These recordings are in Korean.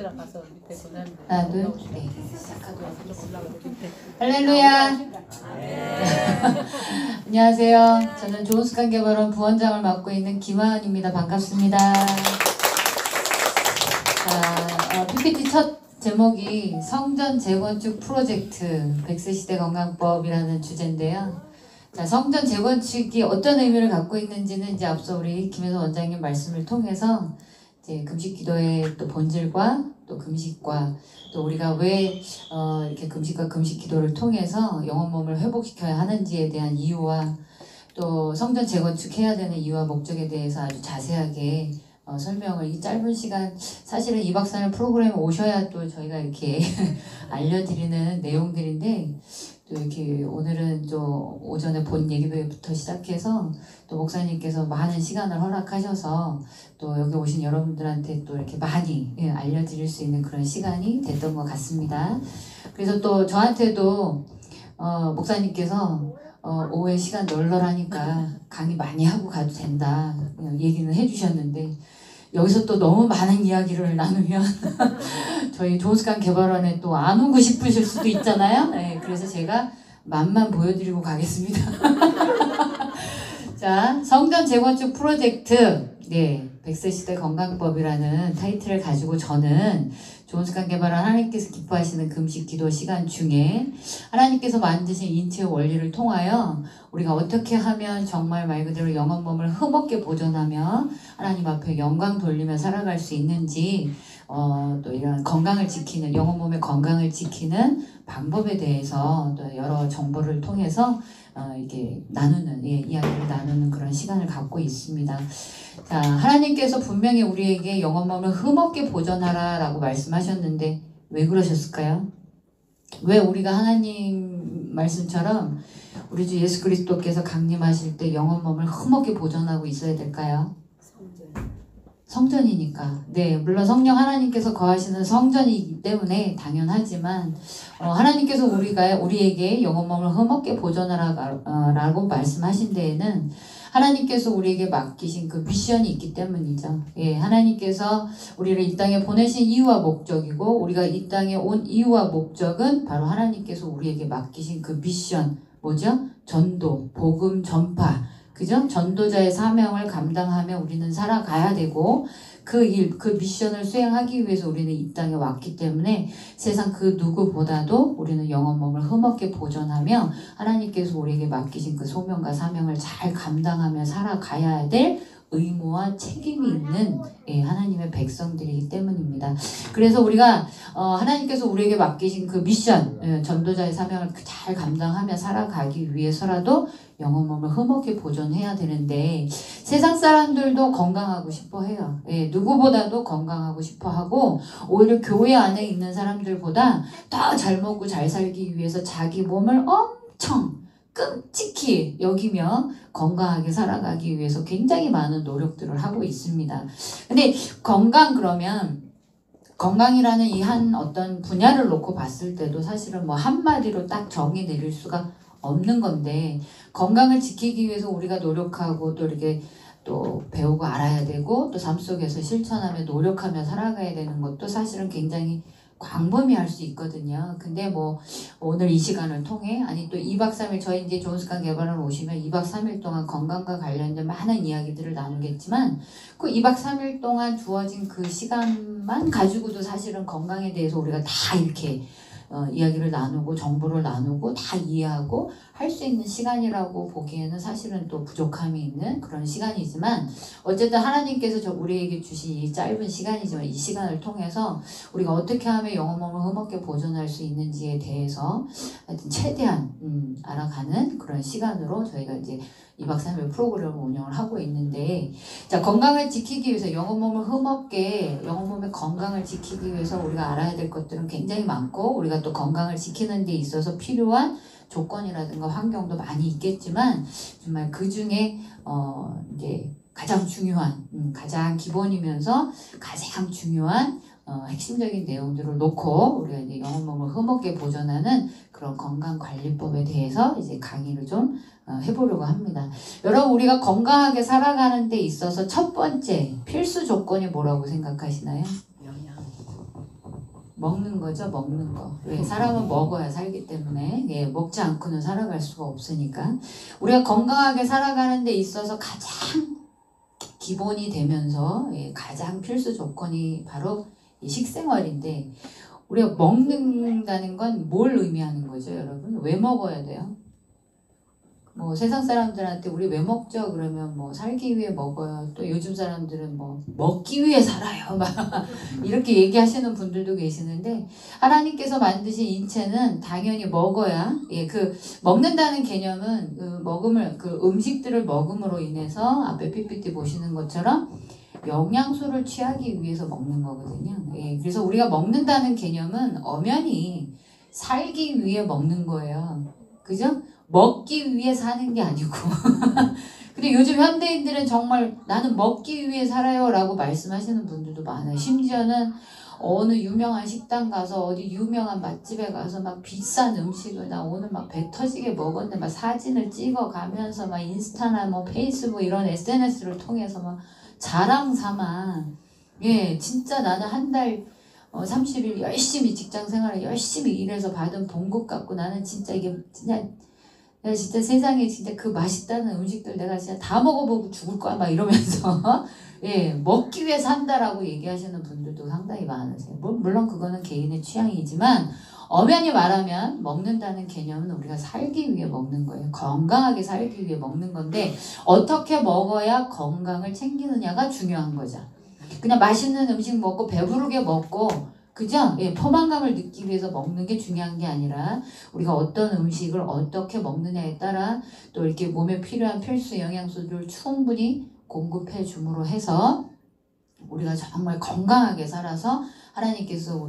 들어가서 밑에 보내는데. 하나, 둘, 네. 시작하도록 하겠습니다. 할렐루야. 안녕하세요. 저는 좋은습관개발원 부원장을 맡고 있는 김하은입니다. 반갑습니다. 자, PPT 첫 제목이 성전 재건축 프로젝트 100세 시대 건강법이라는 주제인데요. 자, 성전 재건축이 어떤 의미를 갖고 있는지는 이제 앞서 우리 김혜선 원장님 말씀을 통해서 이제 금식 기도의 또 본질과 또 금식과 또 우리가 왜 이렇게 금식과 금식 기도를 통해서 영혼 몸을 회복시켜야 하는지에 대한 이유와 또 성전 재건축해야 되는 이유와 목적에 대해서 아주 자세하게 설명을 이 짧은 시간 사실은 2박 3일 프로그램에 오셔야 또 저희가 이렇게 알려드리는 내용들인데 또 이렇게 오늘은 좀 오전에 본 얘기부터 시작해서 또 목사님께서 많은 시간을 허락하셔서 또 여기 오신 여러분들한테 또 이렇게 많이 알려드릴 수 있는 그런 시간이 됐던 것 같습니다. 그래서 또 저한테도 목사님께서 오후에 시간 널널하니까 강의 많이 하고 가도 된다 얘기는 해주셨는데 여기서 또 너무 많은 이야기를 나누면 저희 좋은습관개발원에 또 안 오고 싶으실 수도 있잖아요. 네, 그래서 제가 맛만 보여드리고 가겠습니다. 자, 성전 재건축 프로젝트 100세 시대 건강법이라는 타이틀을 가지고 저는 좋은습관개발원 하나님께서 기뻐하시는 금식 기도 시간 중에 하나님께서 만드신 인체의 원리를 통하여 우리가 어떻게 하면 정말 말 그대로 영혼 몸을 흠없게 보존하며 하나님 앞에 영광 돌리며 살아갈 수 있는지 또 이런 건강을 지키는 영혼 몸의 건강을 지키는 방법에 대해서 또 여러 정보를 통해서 이게 나누는 이야기를 나누는 그런 시간을 갖고 있습니다. 자, 하나님께서 분명히 우리에게 영혼 몸을 흠없게 보존하라 라고 말씀하셨는데 왜 그러셨을까요? 왜 우리가 하나님 말씀처럼 우리 주 예수 그리스도께서 강림하실 때 영혼 몸을 흠없게 보존하고 있어야 될까요? 성전이니까. 네, 물론 성령 하나님께서 거하시는 성전이기 때문에 당연하지만 하나님께서 우리에게 영혼 몸을 흠없게 보존하라고 말씀하신 데에는 하나님께서 우리에게 맡기신 그 미션이 있기 때문이죠. 예, 하나님께서 우리를 이 땅에 보내신 이유와 목적이고 우리가 이 땅에 온 이유와 목적은 바로 하나님께서 우리에게 맡기신 그 미션 뭐죠? 전도, 복음 전파. 그죠? 전도자의 사명을 감당하며 우리는 살아가야 되고 그 미션을 수행하기 위해서 우리는 이 땅에 왔기 때문에 세상 그 누구보다도 우리는 영혼 몸을 흠없게 보존하며 하나님께서 우리에게 맡기신 그 소명과 사명을 잘 감당하며 살아가야 될 의무와 책임이 있는 하나님의 백성들이기 때문입니다. 그래서 우리가 하나님께서 우리에게 맡기신 그 미션, 전도자의 사명을 잘 감당하며 살아가기 위해서라도 영혼 몸을 흠없게 보존해야 되는데 세상 사람들도 건강하고 싶어 해요. 누구보다도 건강하고 싶어 하고 오히려 교회 안에 있는 사람들보다 더 잘 먹고 잘 살기 위해서 자기 몸을 엄청 끔찍히 여기며 건강하게 살아가기 위해서 굉장히 많은 노력들을 하고 있습니다. 근데 그러면 건강이라는 이 한 어떤 분야를 놓고 봤을 때도 사실은 뭐 한마디로 딱 정의 내릴 수가 없는 건데 건강을 지키기 위해서 우리가 노력하고 또 이렇게 또 배우고 알아야 되고 또 삶 속에서 실천하며 노력하며 살아가야 되는 것도 사실은 굉장히 광범위할 수 있거든요. 근데 뭐 오늘 이 시간을 통해 아니 또 2박 3일 저희 이제 좋은습관개발원 오시면 2박 3일 동안 건강과 관련된 많은 이야기들을 나누겠지만 그 2박 3일 동안 주어진 그 시간만 가지고도 사실은 건강에 대해서 우리가 다 이렇게 이야기를 나누고 정보를 나누고 다 이해하고 할 수 있는 시간이라고 보기에는 사실은 또 부족함이 있는 그런 시간이지만 어쨌든 하나님께서 우리에게 주신 이 짧은 시간이지만 이 시간을 통해서 우리가 어떻게 하면 영혼 몸을 흠없게 보존할 수 있는지에 대해서 하여튼 최대한 알아가는 그런 시간으로 저희가 이제 2박 3일 프로그램을 운영을 하고 있는데 자 건강을 지키기 위해서 영혼 몸을 흠없게 영혼 몸의 건강을 지키기 위해서 우리가 알아야 될 것들은 굉장히 많고 우리가 또 건강을 지키는 데 있어서 필요한 조건이라든가 환경도 많이 있겠지만 정말 그 중에 이제 가장 중요한 가장 기본이면서 가장 중요한 핵심적인 내용들을 놓고 우리가 이제 영혼 몸을 흠없게 보존하는 그런 건강관리법에 대해서 이제 강의를 좀 해보려고 합니다. 여러분 우리가 건강하게 살아가는 데 있어서 첫 번째 필수 조건이 뭐라고 생각하시나요? 먹는 거죠, 먹는 거. 왜? 사람은 먹어야 살기 때문에 예, 먹지 않고는 살아갈 수가 없으니까 우리가 건강하게 살아가는 데 있어서 가장 기본이 되면서 예, 가장 필수 조건이 바로 이 식생활인데 우리가 먹는다는 건 뭘 의미하는 거죠, 여러분? 왜 먹어야 돼요? 뭐 세상 사람들한테 우리 왜 먹죠? 그러면 뭐 살기 위해 먹어요. 또 요즘 사람들은 뭐 먹기 위해 살아요. 막 이렇게 얘기하시는 분들도 계시는데 하나님께서 만드신 인체는 당연히 먹어야 예, 그 먹는다는 개념은 그 먹음을 그 음식들을 먹음으로 인해서 앞에 PPT 보시는 것처럼 영양소를 취하기 위해서 먹는 거거든요. 예, 그래서 우리가 먹는다는 개념은 엄연히 살기 위해 먹는 거예요. 그죠? 먹기 위해 사는 게 아니고 근데 요즘 현대인들은 정말 나는 먹기 위해 살아요 라고 말씀하시는 분들도 많아요. 심지어는 어느 유명한 식당 가서 어디 유명한 맛집에 가서 막 비싼 음식을 나 오늘 막 배 터지게 먹었는데 막 사진을 찍어 가면서 막 인스타나 뭐 페이스북 이런 SNS를 통해서 막 자랑 삼아 예 진짜 나는 한 달 30일 열심히 직장 생활을 열심히 일해서 받은 봉급 갖고 나는 진짜 이게 내가 진짜 세상에 진짜 그 맛있다는 음식들 내가 진짜 다 먹어보고 죽을 거야 막 이러면서 예 먹기 위해 산다라고 얘기하시는 분들도 상당히 많으세요. 물론 그거는 개인의 취향이지만 엄연히 말하면 먹는다는 개념은 우리가 살기 위해 먹는 거예요. 건강하게 살기 위해 먹는 건데 어떻게 먹어야 건강을 챙기느냐가 중요한 거죠. 그냥 맛있는 음식 먹고 배부르게 먹고 그죠? 예, 포만감을 느끼기 위해서 먹는 게 중요한 게 아니라 우리가 어떤 음식을 어떻게 먹느냐에 따라 또 이렇게 몸에 필요한 필수 영양소들을 충분히 공급해 줌으로 해서 우리가 정말 건강하게 살아서 하나님께서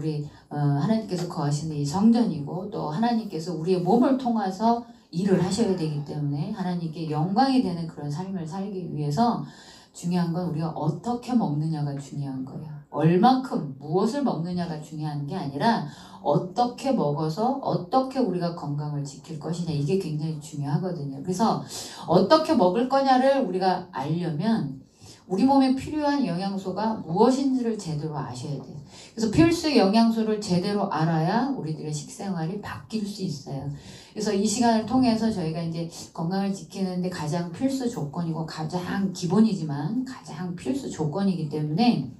하나님께서 거하시는 이 성전이고 또 하나님께서 우리의 몸을 통해서 일을 하셔야 되기 때문에 하나님께 영광이 되는 그런 삶을 살기 위해서 중요한 건 우리가 어떻게 먹느냐가 중요한 거예요. 얼만큼 무엇을 먹느냐가 중요한 게 아니라 어떻게 먹어서 어떻게 우리가 건강을 지킬 것이냐 이게 굉장히 중요하거든요. 그래서 어떻게 먹을 거냐를 우리가 알려면 우리 몸에 필요한 영양소가 무엇인지를 제대로 아셔야 돼요. 그래서 필수 영양소를 제대로 알아야 우리들의 식생활이 바뀔 수 있어요. 그래서 이 시간을 통해서 저희가 이제 건강을 지키는데 가장 필수 조건이고 가장 기본이지만 가장 필수 조건이기 때문에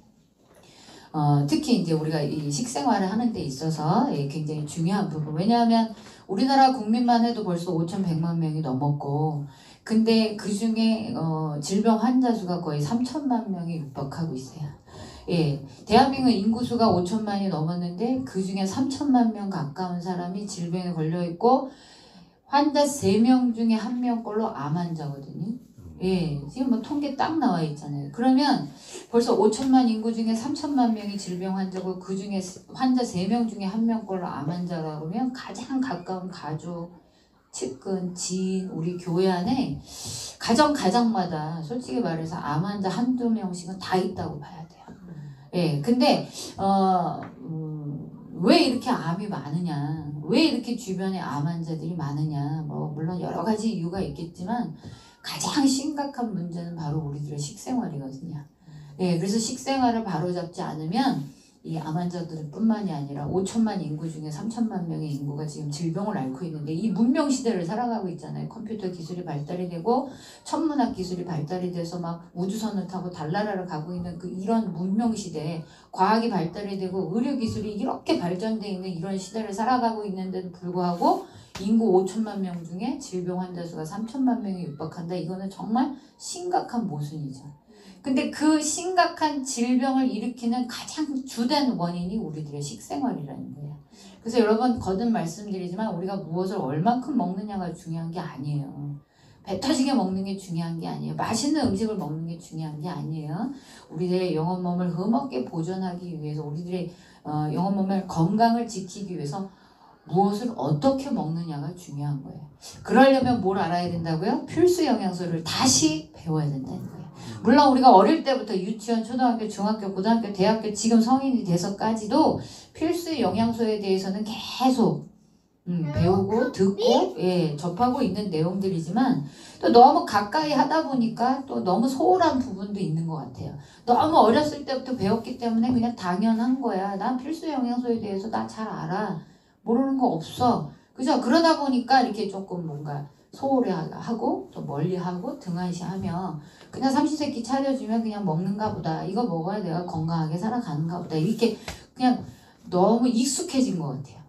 특히 이제 우리가 이 식생활을 하는 데 있어서 굉장히 중요한 부분. 왜냐하면 우리나라 국민만 해도 벌써 5,100만 명이 넘었고 근데 그 중에 질병 환자 수가 거의 3천만 명이 육박하고 있어요. 예, 대한민국 인구수가 5천만이 넘었는데 그 중에 3천만 명 가까운 사람이 질병에 걸려 있고 환자 3명 중에 1명꼴로 암 환자거든요. 예, 지금 뭐 통계 딱 나와 있잖아요. 그러면 벌써 5천만 인구 중에 3천만 명이 질병 환자고 그 중에 환자 3명 중에 1명꼴로 암 환자라 그러면 가장 가까운 가족, 측근, 지인, 우리 교회 안에 가정마다 솔직히 말해서 암 환자 한두 명씩은 다 있다고 봐야 돼요. 예, 근데 왜 이렇게 암이 많으냐, 왜 이렇게 주변에 암 환자들이 많으냐, 뭐 물론 여러 가지 이유가 있겠지만 가장 심각한 문제는 바로 우리들의 식생활이거든요. 예, 그래서 식생활을 바로잡지 않으면 이 암 환자들 뿐만이 아니라 5천만 인구 중에 3천만 명의 인구가 지금 질병을 앓고 있는데 이 문명 시대를 살아가고 있잖아요. 컴퓨터 기술이 발달이 되고 천문학 기술이 발달이 돼서 막 우주선을 타고 달나라를 가고 있는 이런 문명 시대에 과학이 발달이 되고 의료 기술이 이렇게 발전되어 있는 이런 시대를 살아가고 있는데도 불구하고 인구 5천만 명 중에 질병 환자 수가 3천만 명이 육박한다. 이거는 정말 심각한 모순이죠. 근데 그 심각한 질병을 일으키는 가장 주된 원인이 우리들의 식생활이라는 거예요. 그래서 여러분 거듭 말씀드리지만 우리가 무엇을 얼만큼 먹느냐가 중요한 게 아니에요. 배 터지게 먹는 게 중요한 게 아니에요. 맛있는 음식을 먹는 게 중요한 게 아니에요. 우리들의 영혼 몸을 흠없게 보존하기 위해서 우리들의 영혼 몸의 건강을 지키기 위해서 무엇을 어떻게 먹느냐가 중요한 거예요. 그러려면 뭘 알아야 된다고요? 필수 영양소를 다시 배워야 된다는 거예요. 물론 우리가 어릴 때부터 유치원, 초등학교, 중학교, 고등학교, 대학교, 지금 성인이 돼서까지도 필수 영양소에 대해서는 계속 배우고 듣고 접하고 있는 내용들이지만 또 너무 가까이 하다 보니까 또 너무 소홀한 부분도 있는 것 같아요. 너무 어렸을 때부터 배웠기 때문에 그냥 당연한 거야. 난 필수 영양소에 대해서 나 잘 알아. 모르는 거 없어. 그죠? 그러다 보니까 이렇게 조금 뭔가 소홀해하고 또 멀리하고 등한시하며 그냥 삼시세끼 차려주면 그냥 먹는가 보다. 이거 먹어야 내가 건강하게 살아가는가 보다. 이렇게 그냥 너무 익숙해진 것 같아요.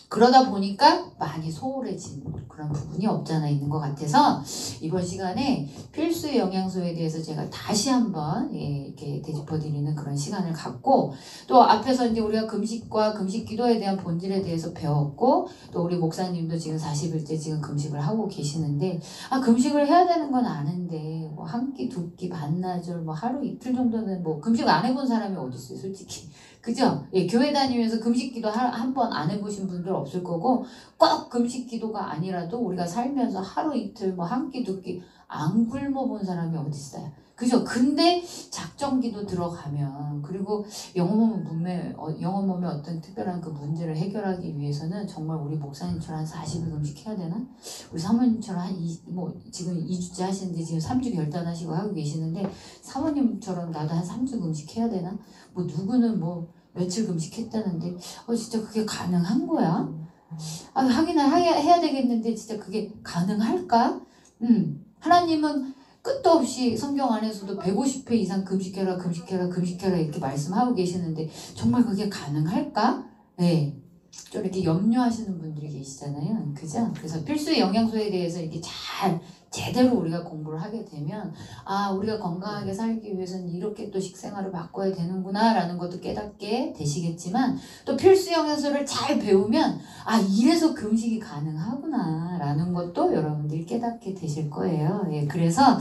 그러다 보니까 많이 소홀해진 그런 부분이 없잖아 있는 것 같아서 이번 시간에 필수 영양소에 대해서 제가 다시 한번 이렇게 되짚어드리는 그런 시간을 갖고 또 앞에서 이제 우리가 금식과 금식 기도에 대한 본질에 대해서 배웠고 또 우리 목사님도 지금 40일째 지금 금식을 하고 계시는데 금식을 해야 되는 건 아는데 뭐 한 끼, 두 끼, 반나절 뭐 하루 이틀 정도는 뭐 금식 안 해본 사람이 어디 있어요 솔직히. 그죠? 교회 다니면서 금식 기도 한 번 안 해보신 분들 없을 거고 꼭 금식 기도가 아니라도 우리가 살면서 하루 이틀 뭐 한 끼 두 끼 안 굶어본 사람이 어디 있어요? 그죠? 근데 작정 기도 들어가면 그리고 영혼 몸의 어떤 특별한 그 문제를 해결하기 위해서는 정말 우리 목사님처럼 한 40일 금식해야 되나? 우리 사모님처럼 지금 2주째 하시는데 지금 3주 결단하시고 하고 계시는데 사모님처럼 나도 한 3주 금식해야 되나? 뭐 누구는 뭐 며칠 금식했다는데 진짜 그게 가능한 거야? 하긴 해야 되겠는데 진짜 그게 가능할까? 하나님은 끝도 없이 성경 안에서도 150회 이상 금식해라 이렇게 말씀하고 계시는데 정말 그게 가능할까? 네. 좀 이렇게 염려하시는 분들이 계시잖아요. 그죠? 그래서 필수 영양소에 대해서 이렇게 잘 제대로 우리가 공부를 하게 되면 우리가 건강하게 살기 위해서는 이렇게 또 식생활을 바꿔야 되는구나 라는 것도 깨닫게 되시겠지만 또 필수 영양소를 잘 배우면 이래서 금식이 가능하구나 라는 것도 여러분들이 깨닫게 되실 거예요. 그래서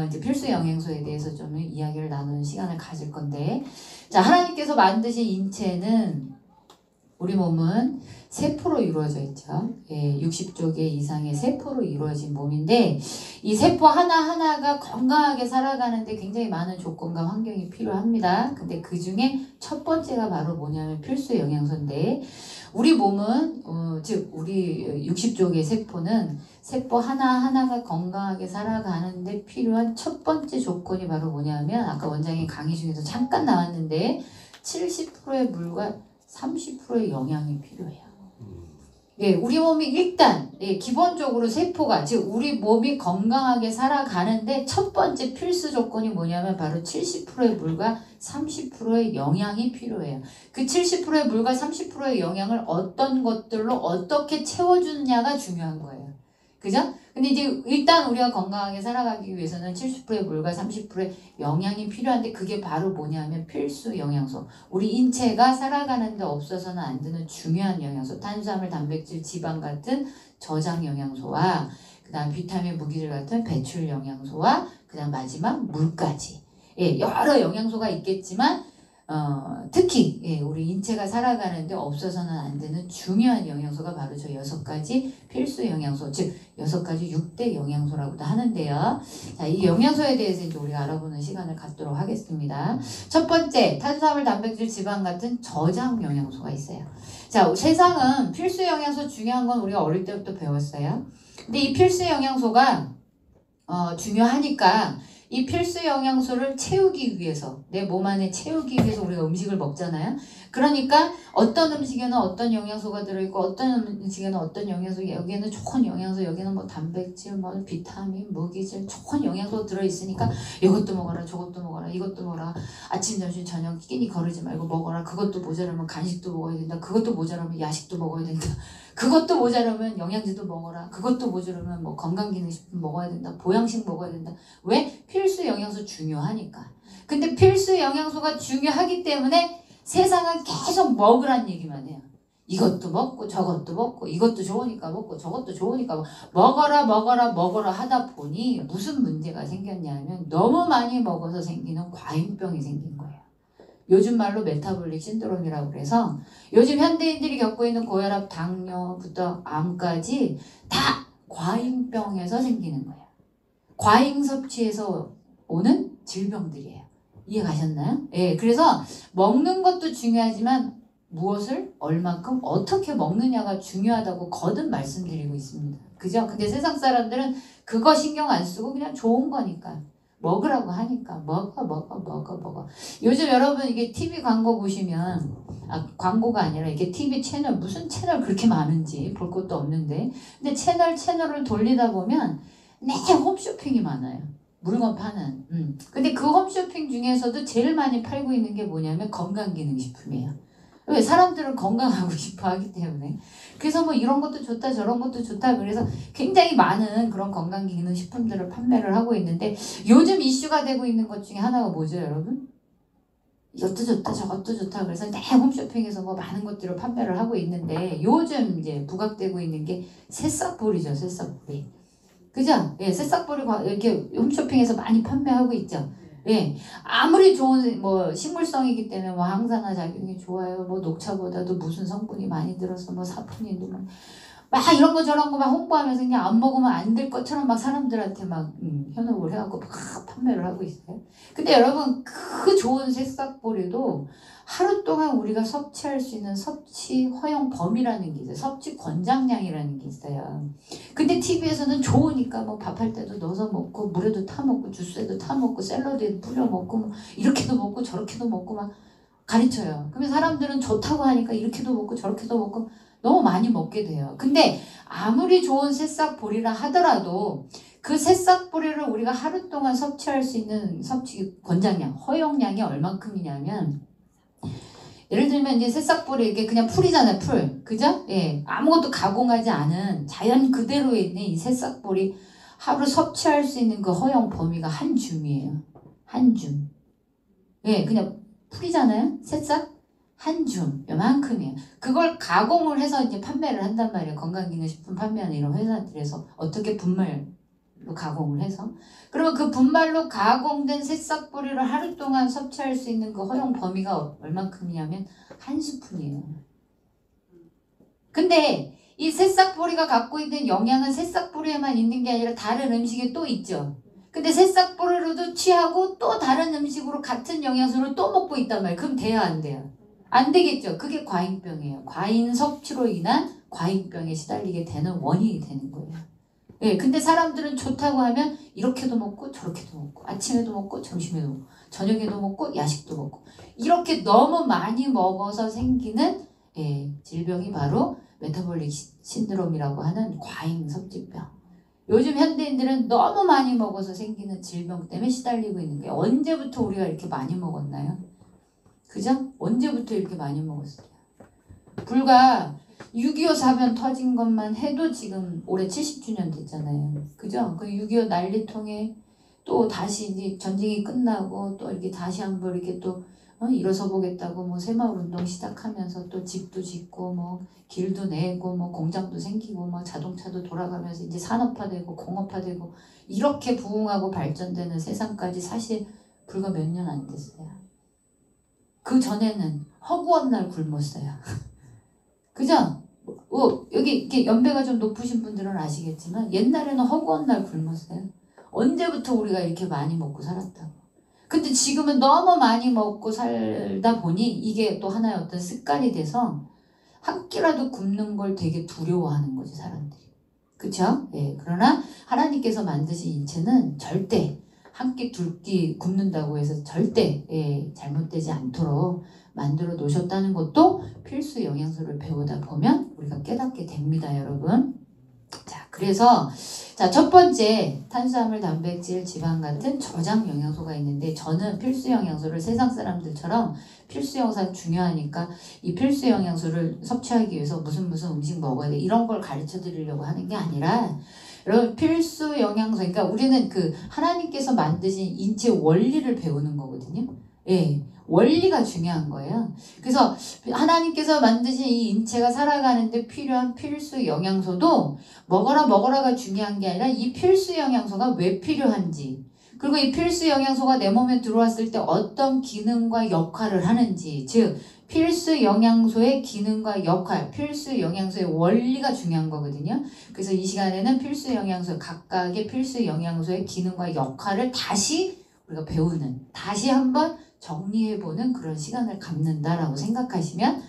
이제 필수 영양소에 대해서 좀 이야기를 나누는 시간을 가질 건데 자, 하나님께서 만드신 인체는 우리 몸은 세포로 이루어져 있죠. 60조 개 이상의 세포로 이루어진 몸인데 이 세포 하나하나가 건강하게 살아가는데 굉장히 많은 조건과 환경이 필요합니다. 근데 그 중에 첫 번째가 바로 뭐냐면 필수 영양소인데 우리 몸은 즉 우리 60조 개 세포는 세포 하나하나가 건강하게 살아가는데 필요한 첫 번째 조건이 바로 뭐냐면 아까 원장의 강의 중에서 잠깐 나왔는데 70%의 물과 30%의 영양이 필요해요. 우리 몸이 일단 기본적으로 세포가 즉 우리 몸이 건강하게 살아가는데 첫 번째 필수 조건이 뭐냐면 바로 70%의 물과 30%의 영양이 필요해요. 그 70%의 물과 30%의 영양을 어떤 것들로 어떻게 채워주느냐가 중요한 거예요. 그죠? 근데 이제 일단 우리가 건강하게 살아가기 위해서는 70%의 물과 30%의 영양이 필요한데 그게 바로 뭐냐면 필수 영양소. 우리 인체가 살아가는데 없어서는 안 되는 중요한 영양소. 탄수화물, 단백질, 지방 같은 저장 영양소와 그 다음 비타민, 무기질 같은 배출 영양소와 그 다음 마지막 물까지. 여러 영양소가 있겠지만 특히 우리 인체가 살아가는데 없어서는 안 되는 중요한 영양소가 바로 저 6가지 필수 영양소, 즉 6가지 6대 영양소라고도 하는데요. 자, 이 영양소에 대해서 이제 우리가 알아보는 시간을 갖도록 하겠습니다. 첫 번째, 탄수화물, 단백질, 지방 같은 저장 영양소가 있어요. 자, 세상은 필수 영양소 중요한 건 우리가 어릴 때부터 배웠어요. 근데 이 필수 영양소가 중요하니까 이 필수 영양소를 채우기 위해서 내 몸 안에 채우기 위해서 우리가 음식을 먹잖아요. 그러니까 어떤 음식에는 어떤 영양소가 들어있고 어떤 음식에는 어떤 영양소 여기에는 좋은 영양소 여기는 뭐 단백질 뭐 비타민 무기질 좋은 영양소 들어있으니까 이것도 먹어라 저것도 먹어라 이것도 먹어라 아침 점심 저녁 끼니 거르지 말고 먹어라 그것도 모자라면 간식도 먹어야 된다 그것도 모자라면 야식도 먹어야 된다 그것도 모자라면 영양제도 먹어라 그것도 모자라면 뭐 건강기능식품 먹어야 된다 보양식 먹어야 된다 왜? 필수 영양소 중요하니까. 근데 필수 영양소가 중요하기 때문에 세상은 계속 먹으란 얘기만 해요. 이것도 먹고 저것도 먹고 이것도 좋으니까 먹고 저것도 좋으니까 먹어라 하다 보니 무슨 문제가 생겼냐면 너무 많이 먹어서 생기는 과잉병이 생긴 거예요. 요즘 말로 메타볼릭 신드롬이라고 그래서 요즘 현대인들이 겪고 있는 고혈압, 당뇨부터 암까지 다 과잉병에서 생기는 거예요. 과잉 섭취에서 오는 질병들이에요. 이해 가셨나요? 그래서 먹는 것도 중요하지만 무엇을 얼만큼 어떻게 먹느냐가 중요하다고 거듭 말씀드리고 있습니다. 그죠? 근데 세상 사람들은 그거 신경 안 쓰고 그냥 좋은 거니까 먹으라고 하니까 먹어. 요즘 여러분 이게 TV 광고 보시면 광고가 아니라 이게 TV 채널 무슨 채널 그렇게 많은지 볼 것도 없는데 근데 채널을 돌리다 보면 네 홈쇼핑이 많아요. 물건 파는. 근데 그 홈쇼핑 중에서도 제일 많이 팔고 있는 게 뭐냐면 건강기능식품이에요. 왜? 사람들은 건강하고 싶어 하기 때문에. 그래서 뭐 이런 것도 좋다 저런 것도 좋다 그래서 굉장히 많은 그런 건강기능식품들을 판매를 하고 있는데 요즘 이슈가 되고 있는 것 중에 하나가 뭐죠 여러분? 이것도 좋다 저것도 좋다 그래서 홈쇼핑에서 뭐 많은 것들을 판매를 하고 있는데 요즘 이제 부각되고 있는 게 새싹볼이죠. 새싹볼이. 그죠? 예, 새싹볼이 이렇게 홈쇼핑에서 많이 판매하고 있죠. 예, 아무리 좋은 뭐 식물성이기 때문에 뭐 항산화 작용이 좋아요. 뭐 녹차보다도 무슨 성분이 많이 들어서 뭐 사포닌도 막 이런 거 저런 거 막 홍보하면서 그냥 안 먹으면 안 될 것처럼 막 사람들한테 막 현혹을 해갖고 막 판매를 하고 있어요. 근데 여러분 그 좋은 새싹보리도 하루 동안 우리가 섭취할 수 있는 섭취 허용 범위라는 게 있어요. 섭취 권장량이라는 게 있어요. 근데 TV에서는 좋으니까 뭐 밥할 때도 넣어서 먹고 물에도 타 먹고 주스에도 타 먹고 샐러드에도 뿌려 먹고 뭐 이렇게도 먹고 저렇게도 먹고 막 가르쳐요. 그러면 사람들은 좋다고 하니까 이렇게도 먹고 저렇게도 먹고 너무 많이 먹게 돼요. 근데 아무리 좋은 새싹보리라 하더라도 그 새싹보리를 우리가 하루 동안 섭취할 수 있는 섭취 권장량, 허용량이 얼만큼이냐면 예를 들면 이제 새싹보리 이게 그냥 풀이잖아요. 풀. 그죠? 예. 아무것도 가공하지 않은 자연 그대로 있는 이 새싹보리 하루 섭취할 수 있는 그 허용 범위가 한 줌이에요. 한 줌. 예, 그냥 풀이잖아요. 새싹 한 줌. 요만큼이에요. 그걸 가공을 해서 이제 판매를 한단 말이에요. 건강기능식품 판매하는 이런 회사들에서 어떻게 분말로 가공을 해서 그러면 그 분말로 가공된 새싹보리를 하루 동안 섭취할 수 있는 그 허용 범위가 얼만큼이냐면 한 스푼이에요. 근데 이 새싹보리가 갖고 있는 영양은 새싹보리에만 있는 게 아니라 다른 음식에 또 있죠. 근데 새싹보리로도 취하고 또 다른 음식으로 같은 영양소를 또 먹고 있단 말이에요. 그럼 돼요 안 돼요? 안 되겠죠. 그게 과잉병이에요. 과잉 섭취로 인한 과잉병에 시달리게 되는 원인이 되는 거예요. 예, 근데 사람들은 좋다고 하면 이렇게도 먹고 저렇게도 먹고 아침에도 먹고 점심에도 먹고 저녁에도 먹고 야식도 먹고 이렇게 너무 많이 먹어서 생기는 질병이 바로 메타볼릭 신드롬이라고 하는 과잉 섭취병. 요즘 현대인들은 너무 많이 먹어서 생기는 질병 때문에 시달리고 있는 게 언제부터 우리가 이렇게 많이 먹었나요? 그죠? 언제부터 이렇게 많이 먹었어요? 불과 6.25 사변 터진 것만 해도 지금 올해 70주년 됐잖아요. 그죠? 그 6.25 난리통에 또 다시 이제 전쟁이 끝나고 또 이렇게 다시 한번 이렇게 또 일어서 보겠다고 뭐 새마을운동 시작하면서 또 집도 짓고 뭐 길도 내고 뭐 공장도 생기고 뭐 자동차도 돌아가면서 이제 산업화되고 공업화되고 이렇게 부흥하고 발전되는 세상까지 사실 불과 몇 년 안 됐어요. 그 전에는 허구한 날 굶었어요. 그죠? 여기 이렇게 연배가 좀 높으신 분들은 아시겠지만 옛날에는 허구한 날 굶었어요. 언제부터 우리가 이렇게 많이 먹고 살았다고. 근데 지금은 너무 많이 먹고 살다 보니 이게 또 하나의 어떤 습관이 돼서 한 끼라도 굶는 걸 되게 두려워하는 거지 사람들이. 그쵸? 예. 그러나 하나님께서 만드신 인체는 절대 한 끼, 두 끼 굶는다고 해서 절대 잘못되지 않도록 만들어 놓으셨다는 것도 필수 영양소를 배우다 보면 우리가 깨닫게 됩니다, 여러분. 자, 그래서 첫 번째 탄수화물, 단백질, 지방 같은 저장 영양소가 있는데 저는 필수 영양소를 세상 사람들처럼 필수 영양소가 중요하니까 이 필수 영양소를 섭취하기 위해서 무슨 음식 먹어야 돼 이런 걸 가르쳐 드리려고 하는 게 아니라 여러분 필수 영양소 그러니까 우리는 그 하나님께서 만드신 인체 원리를 배우는 거거든요. 예. 원리가 중요한 거예요. 그래서 하나님께서 만드신 이 인체가 살아가는데 필요한 필수 영양소도 먹어라가 중요한 게 아니라 이 필수 영양소가 왜 필요한지 그리고 이 필수 영양소가 내 몸에 들어왔을 때 어떤 기능과 역할을 하는지 즉 필수 영양소의 기능과 역할, 필수 영양소의 원리가 중요한 거거든요. 그래서 이 시간에는 필수 영양소 각각의 필수 영양소의 기능과 역할을 다시 우리가 배우는 다시 한번 정리해보는 그런 시간을 갖는다라고 생각하시면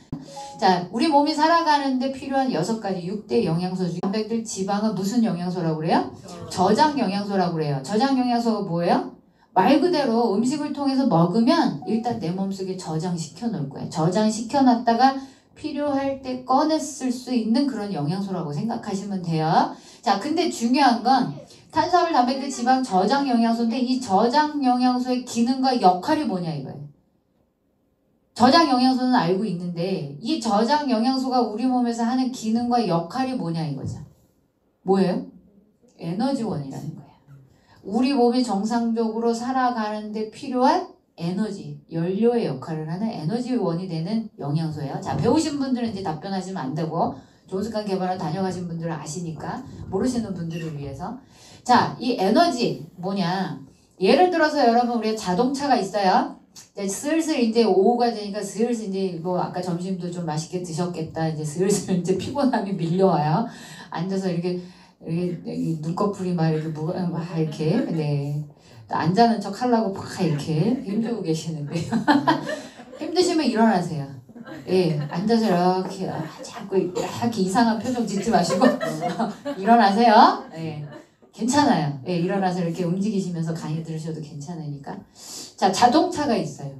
자, 우리 몸이 살아가는데 필요한 6가지 6대 영양소 중 단백질, 지방은 무슨 영양소라고 그래요? 저장 영양소라고 그래요. 저장 영양소가 뭐예요? 말 그대로 음식을 통해서 먹으면 일단 내 몸속에 저장시켜 놓을 거예요. 저장시켜 놨다가 필요할 때 꺼냈을 수 있는 그런 영양소라고 생각하시면 돼요. 자, 근데 중요한 건 탄수화물, 단백질, 지방 저장 영양소인데 이 저장 영양소의 기능과 역할이 뭐냐 이거예요. 저장 영양소는 알고 있는데 이 저장 영양소가 우리 몸에서 하는 기능과 역할이 뭐냐 이거죠. 뭐예요? 에너지원이라는 거예요. 우리 몸이 정상적으로 살아가는데 필요한 에너지, 연료의 역할을 하는 에너지원이 되는 영양소예요. 자, 배우신 분들은 이제 답변하시면 안 되고 조습관 개발을 다녀가신 분들은 아시니까 모르시는 분들을 위해서 자, 이 에너지 뭐냐 예를 들어서 여러분 우리가 자동차가 있어요. 이제 슬슬 이제 오후가 되니까 슬슬 이제 뭐 아까 점심도 좀 맛있게 드셨겠다. 이제 슬슬 이제 피곤함이 밀려와요. 앉아서 이렇게 눈꺼풀이 막 이렇게 막 이렇게 네 앉아는 척 하려고 막 이렇게 힘주고 계시는데요. 힘드시면 일어나세요. 예, 앉아서 이렇게 자꾸 이렇게 이상한 표정 짓지 마시고 일어나세요. 예, 괜찮아요. 예, 일어나서 이렇게 움직이시면서 강의 들으셔도 괜찮으니까. 자, 자동차가 있어요.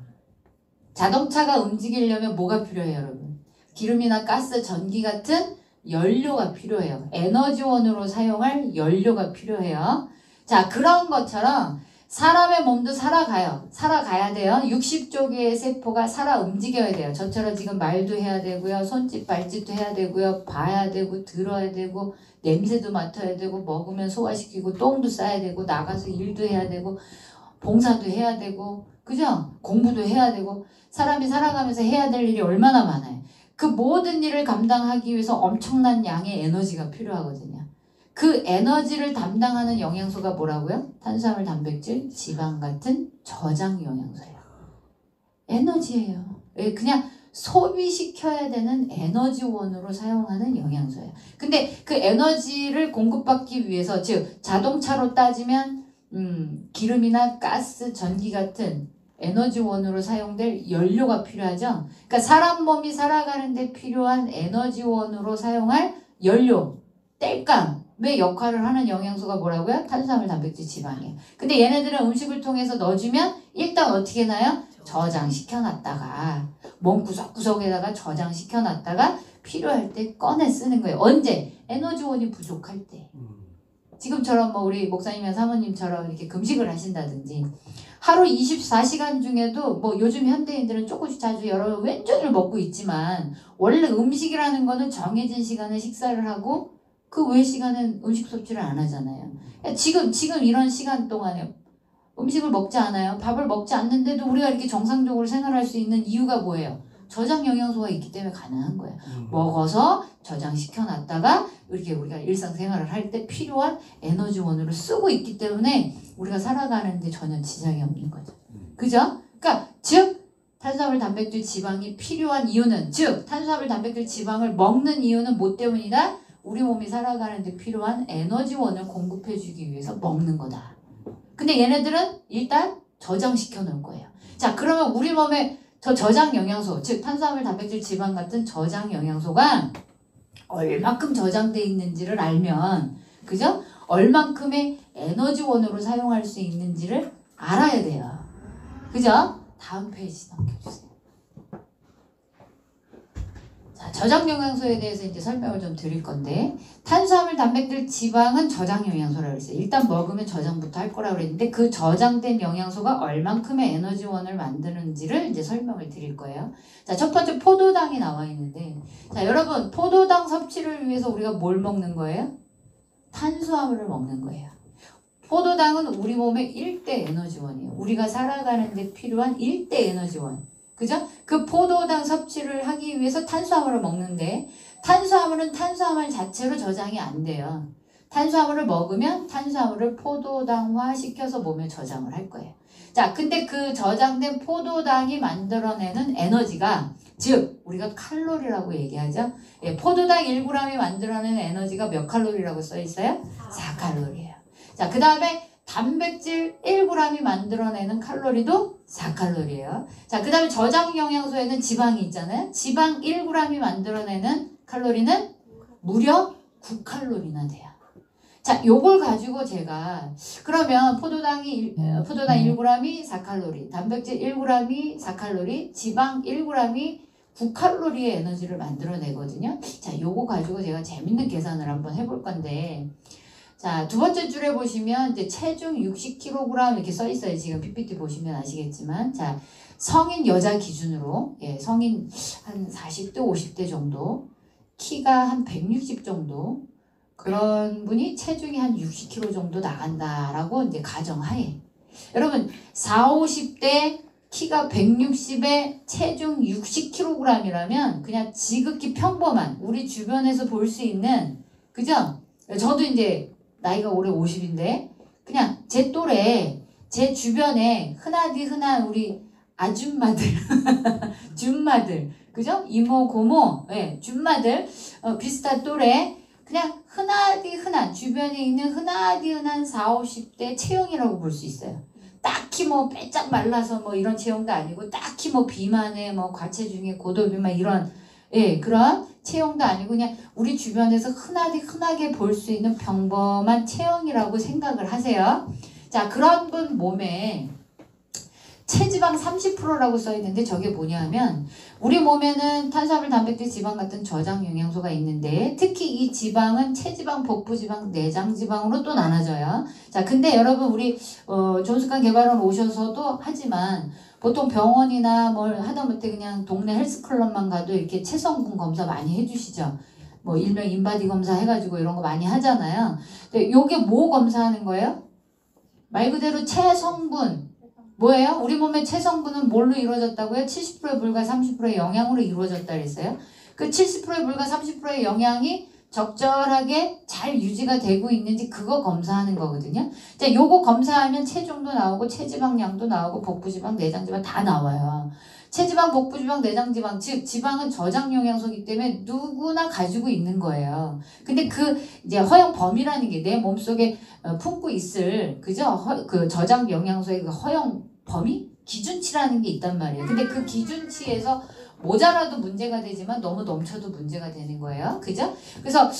자동차가 움직이려면 뭐가 필요해요, 여러분? 기름이나 가스, 전기 같은 연료가 필요해요. 에너지원으로 사용할 연료가 필요해요. 자, 그런 것처럼 사람의 몸도 살아가요. 살아가야 돼요. 60조 개의 세포가 살아 움직여야 돼요. 저처럼 지금 말도 해야 되고요. 손짓, 발짓도 해야 되고요. 봐야 되고, 들어야 되고, 냄새도 맡아야 되고, 먹으면 소화시키고, 똥도 싸야 되고, 나가서 일도 해야 되고, 봉사도 해야 되고, 그죠? 공부도 해야 되고, 사람이 살아가면서 해야 될 일이 얼마나 많아요. 그 모든 일을 감당하기 위해서 엄청난 양의 에너지가 필요하거든요. 그 에너지를 담당하는 영양소가 뭐라고요? 탄수화물, 단백질, 지방 같은 저장 영양소예요. 에너지예요. 그냥 소비시켜야 되는 에너지원으로 사용하는 영양소예요. 근데 그 에너지를 공급받기 위해서 즉 자동차로 따지면 기름이나 가스, 전기 같은 에너지원으로 사용될 연료가 필요하죠. 그러니까 사람 몸이 살아가는데 필요한 에너지원으로 사용할 연료, 땔감의 역할을 하는 영양소가 뭐라고요? 탄수화물, 단백질, 지방이에요. 근데 얘네들은 음식을 통해서 넣어주면 일단 어떻게 해놔요? 저장시켜놨다가 몸 구석구석에다가 저장시켜놨다가 필요할 때 꺼내 쓰는 거예요. 언제? 에너지원이 부족할 때. 지금처럼 뭐 우리 목사님이나 사모님처럼 이렇게 금식을 하신다든지 하루 24시간 중에도 뭐 요즘 현대인들은 조금씩 자주 여러 왼쪽을 먹고 있지만 원래 음식이라는 거는 정해진 시간에 식사를 하고 그 외 시간은 음식 섭취를 안 하잖아요. 지금 이런 시간 동안에 음식을 먹지 않아요. 밥을 먹지 않는데도 우리가 이렇게 정상적으로 생활할 수 있는 이유가 뭐예요? 저장 영양소가 있기 때문에 가능한 거예요. 먹어서 저장시켜 놨다가 이렇게 우리가 일상생활을 할 때 필요한 에너지원으로 쓰고 있기 때문에 우리가 살아가는데 전혀 지장이 없는 거죠. 그죠? 그러니까 즉 탄수화물, 단백질, 지방이 필요한 이유는 즉 탄수화물, 단백질, 지방을 먹는 이유는 뭐 때문이다? 우리 몸이 살아가는데 필요한 에너지원을 공급해 주기 위해서 먹는 거다. 근데 얘네들은 일단 저장시켜 놓을 거예요. 자, 그러면 우리 몸에 저 저장 영양소, 즉 탄수화물, 단백질, 지방 같은 저장 영양소가 얼만큼 저장돼 있는지를 알면, 그죠? 얼만큼의 에너지원으로 사용할 수 있는지를 알아야 돼요. 그죠? 다음 페이지 넘겨주세요. 자, 저장 영양소에 대해서 이제 설명을 좀 드릴 건데, 탄수화물, 단백질, 지방은 저장 영양소라고 했어요. 일단 먹으면 저장부터 할 거라고 그랬는데 그 저장된 영양소가 얼만큼의 에너지원을 만드는지를 이제 설명을 드릴 거예요. 자, 첫 번째 포도당이 나와 있는데, 자, 여러분 포도당 섭취를 위해서 우리가 뭘 먹는 거예요? 탄수화물을 먹는 거예요. 포도당은 우리 몸의 1대 에너지원이에요. 우리가 살아가는 데 필요한 1대 에너지원. 그죠? 그 포도당 섭취를 하기 위해서 탄수화물을 먹는데 탄수화물은 탄수화물 자체로 저장이 안 돼요. 탄수화물을 먹으면 탄수화물을 포도당화 시켜서 몸에 저장을 할 거예요. 자, 근데 그 저장된 포도당이 만들어내는 에너지가 즉 우리가 칼로리라고 얘기하죠. 예, 포도당 1g이 만들어내는 에너지가 몇 칼로리라고 써 있어요? 4칼로리예요. 자, 그 다음에 단백질 1g이 만들어내는 칼로리도 4칼로리예요. 자, 그 다음에 저장 영양소에는 지방이 있잖아요. 지방 1g이 만들어내는 칼로리는 무려 9칼로리나 돼요. 자, 요걸 가지고 제가 그러면 포도당 1g이 4칼로리, 단백질 1g이 4칼로리, 지방 1g이 9칼로리의 에너지를 만들어내거든요. 자, 요거 가지고 제가 재밌는 계산을 한번 해볼 건데, 자, 두 번째 줄에 보시면 이제 체중 60kg 이렇게 써 있어요. 지금 PPT 보시면 아시겠지만, 자, 성인 여자 기준으로, 예, 성인 한 40대, 50대 정도, 키가 한 160 정도, 그런 분이 체중이 한 60kg 정도 나간다라고 이제 가정하에. 여러분, 40, 50대 키가 160에 체중 60kg이라면 그냥 지극히 평범한 우리 주변에서 볼 수 있는, 그죠? 저도 이제 나이가 올해 50인데 그냥 제 또래, 제 주변에 흔한 우리 아줌마들, 줌마들, 그죠? 이모, 고모, 예, 줌마들, 비슷한 또래, 그냥 흔한, 주변에 있는 흔한 40, 50대 체형이라고 볼 수 있어요. 딱히 뭐 빼짝 말라서 뭐 이런 체형도 아니고, 딱히 뭐 비만에 뭐 과체중에 고도비만 이런, 예, 그런 체형도 아니고, 그냥 우리 주변에서 흔하게 볼 수 있는 평범한 체형이라고 생각을 하세요. 자, 그런 분 몸에 체지방 30%라고 써 있는데 저게 뭐냐면, 우리 몸에는 탄수화물, 단백질, 지방 같은 저장 영양소가 있는데, 특히 이 지방은 체지방, 복부지방, 내장지방으로 또 나눠져요. 자, 근데 여러분 우리 존숙한 개발원 오셔서도 하지만, 보통 병원이나 뭘 하다못해 그냥 동네 헬스클럽만 가도 이렇게 체성분 검사 많이 해주시죠. 뭐 일명 인바디 검사 해가지고 이런 거 많이 하잖아요. 근데 요게 뭐 검사하는 거예요? 말 그대로 체성분. 뭐예요? 우리 몸의 체성분은 뭘로 이루어졌다고요? 70%의 물과 30%의 영양으로 이루어졌다 그랬어요. 그 70%의 물과 30%의 영양이 적절하게 잘 유지가 되고 있는지 그거 검사하는 거거든요. 자, 요거 검사하면 체중도 나오고 체지방량도 나오고 복부지방, 내장지방 다 나와요. 체지방, 복부지방, 내장지방, 즉 지방은 저장 영양소이기 때문에 누구나 가지고 있는 거예요. 근데 그 이제 허용 범위라는 게 내 몸속에 품고 있을, 그죠? 그 저장 영양소의 그 허용 범위? 기준치라는 게 있단 말이에요. 근데 그 기준치에서 모자라도 문제가 되지만 너무 넘쳐도 문제가 되는 거예요. 그죠? 그래서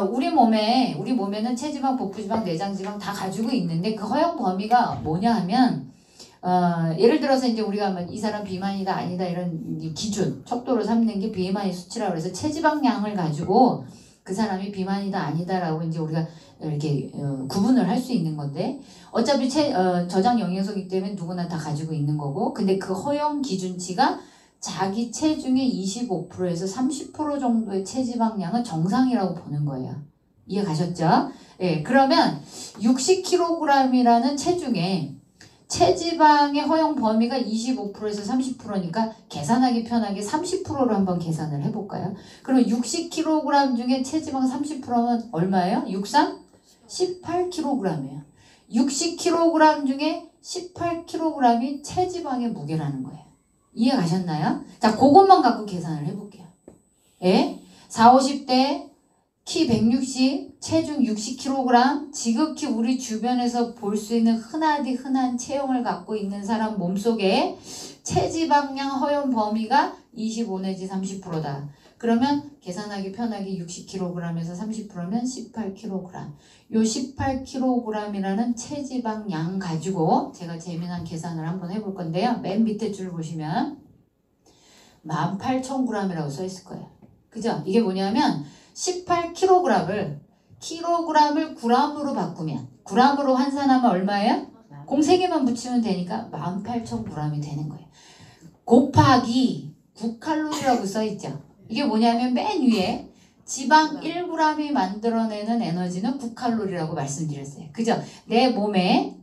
우리 몸에는 체지방, 복부지방, 내장지방 다 가지고 있는데 그 허용 범위가 뭐냐 하면, 예를 들어서 이제 우리가 하면 이 사람 비만이다 아니다 이런 기준, 척도로 삼는 게 BMI 수치라고 해서 체지방량을 가지고 그 사람이 비만이다 아니다라고 이제 우리가 이렇게 구분을 할 수 있는 건데, 어차피 저장 영양소이기 때문에 누구나 다 가지고 있는 거고, 근데 그 허용 기준치가 자기 체중의 25%에서 30% 정도의 체지방량은 정상이라고 보는 거예요. 이해 가셨죠? 예, 그러면 60kg이라는 체중에 체지방의 허용 범위가 25%에서 30%니까 계산하기 편하게 30%로 한번 계산을 해볼까요? 그럼 60kg 중에 체지방 30%면 얼마예요? 63? 18kg이에요. 60kg 중에 18kg이 체지방의 무게라는 거예요. 이해 가셨나요? 자, 그것만 갖고 계산을 해볼게요. 예? 40, 50대 키 160, 체중 60kg, 지극히 우리 주변에서 볼 수 있는 흔한 체형을 갖고 있는 사람 몸속에 체지방량 허용 범위가 25 내지 30%다. 그러면 계산하기 편하게 60kg에서 30%면 18kg. 요 18kg이라는 체지방량 가지고 제가 재미난 계산을 한번 해볼 건데요. 맨 밑에 줄 보시면 18,000g이라고 써 있을 거예요. 그죠? 이게 뭐냐면 18kg을 g으로 바꾸면, g으로 환산하면 얼마예요? 공 3개만 붙이면 되니까 18,000g이 되는 거예요. 곱하기 9칼로리라고 써있죠. 이게 뭐냐면 맨 위에 지방 1g이 만들어내는 에너지는 9칼로리라고 말씀드렸어요. 그죠? 내 몸에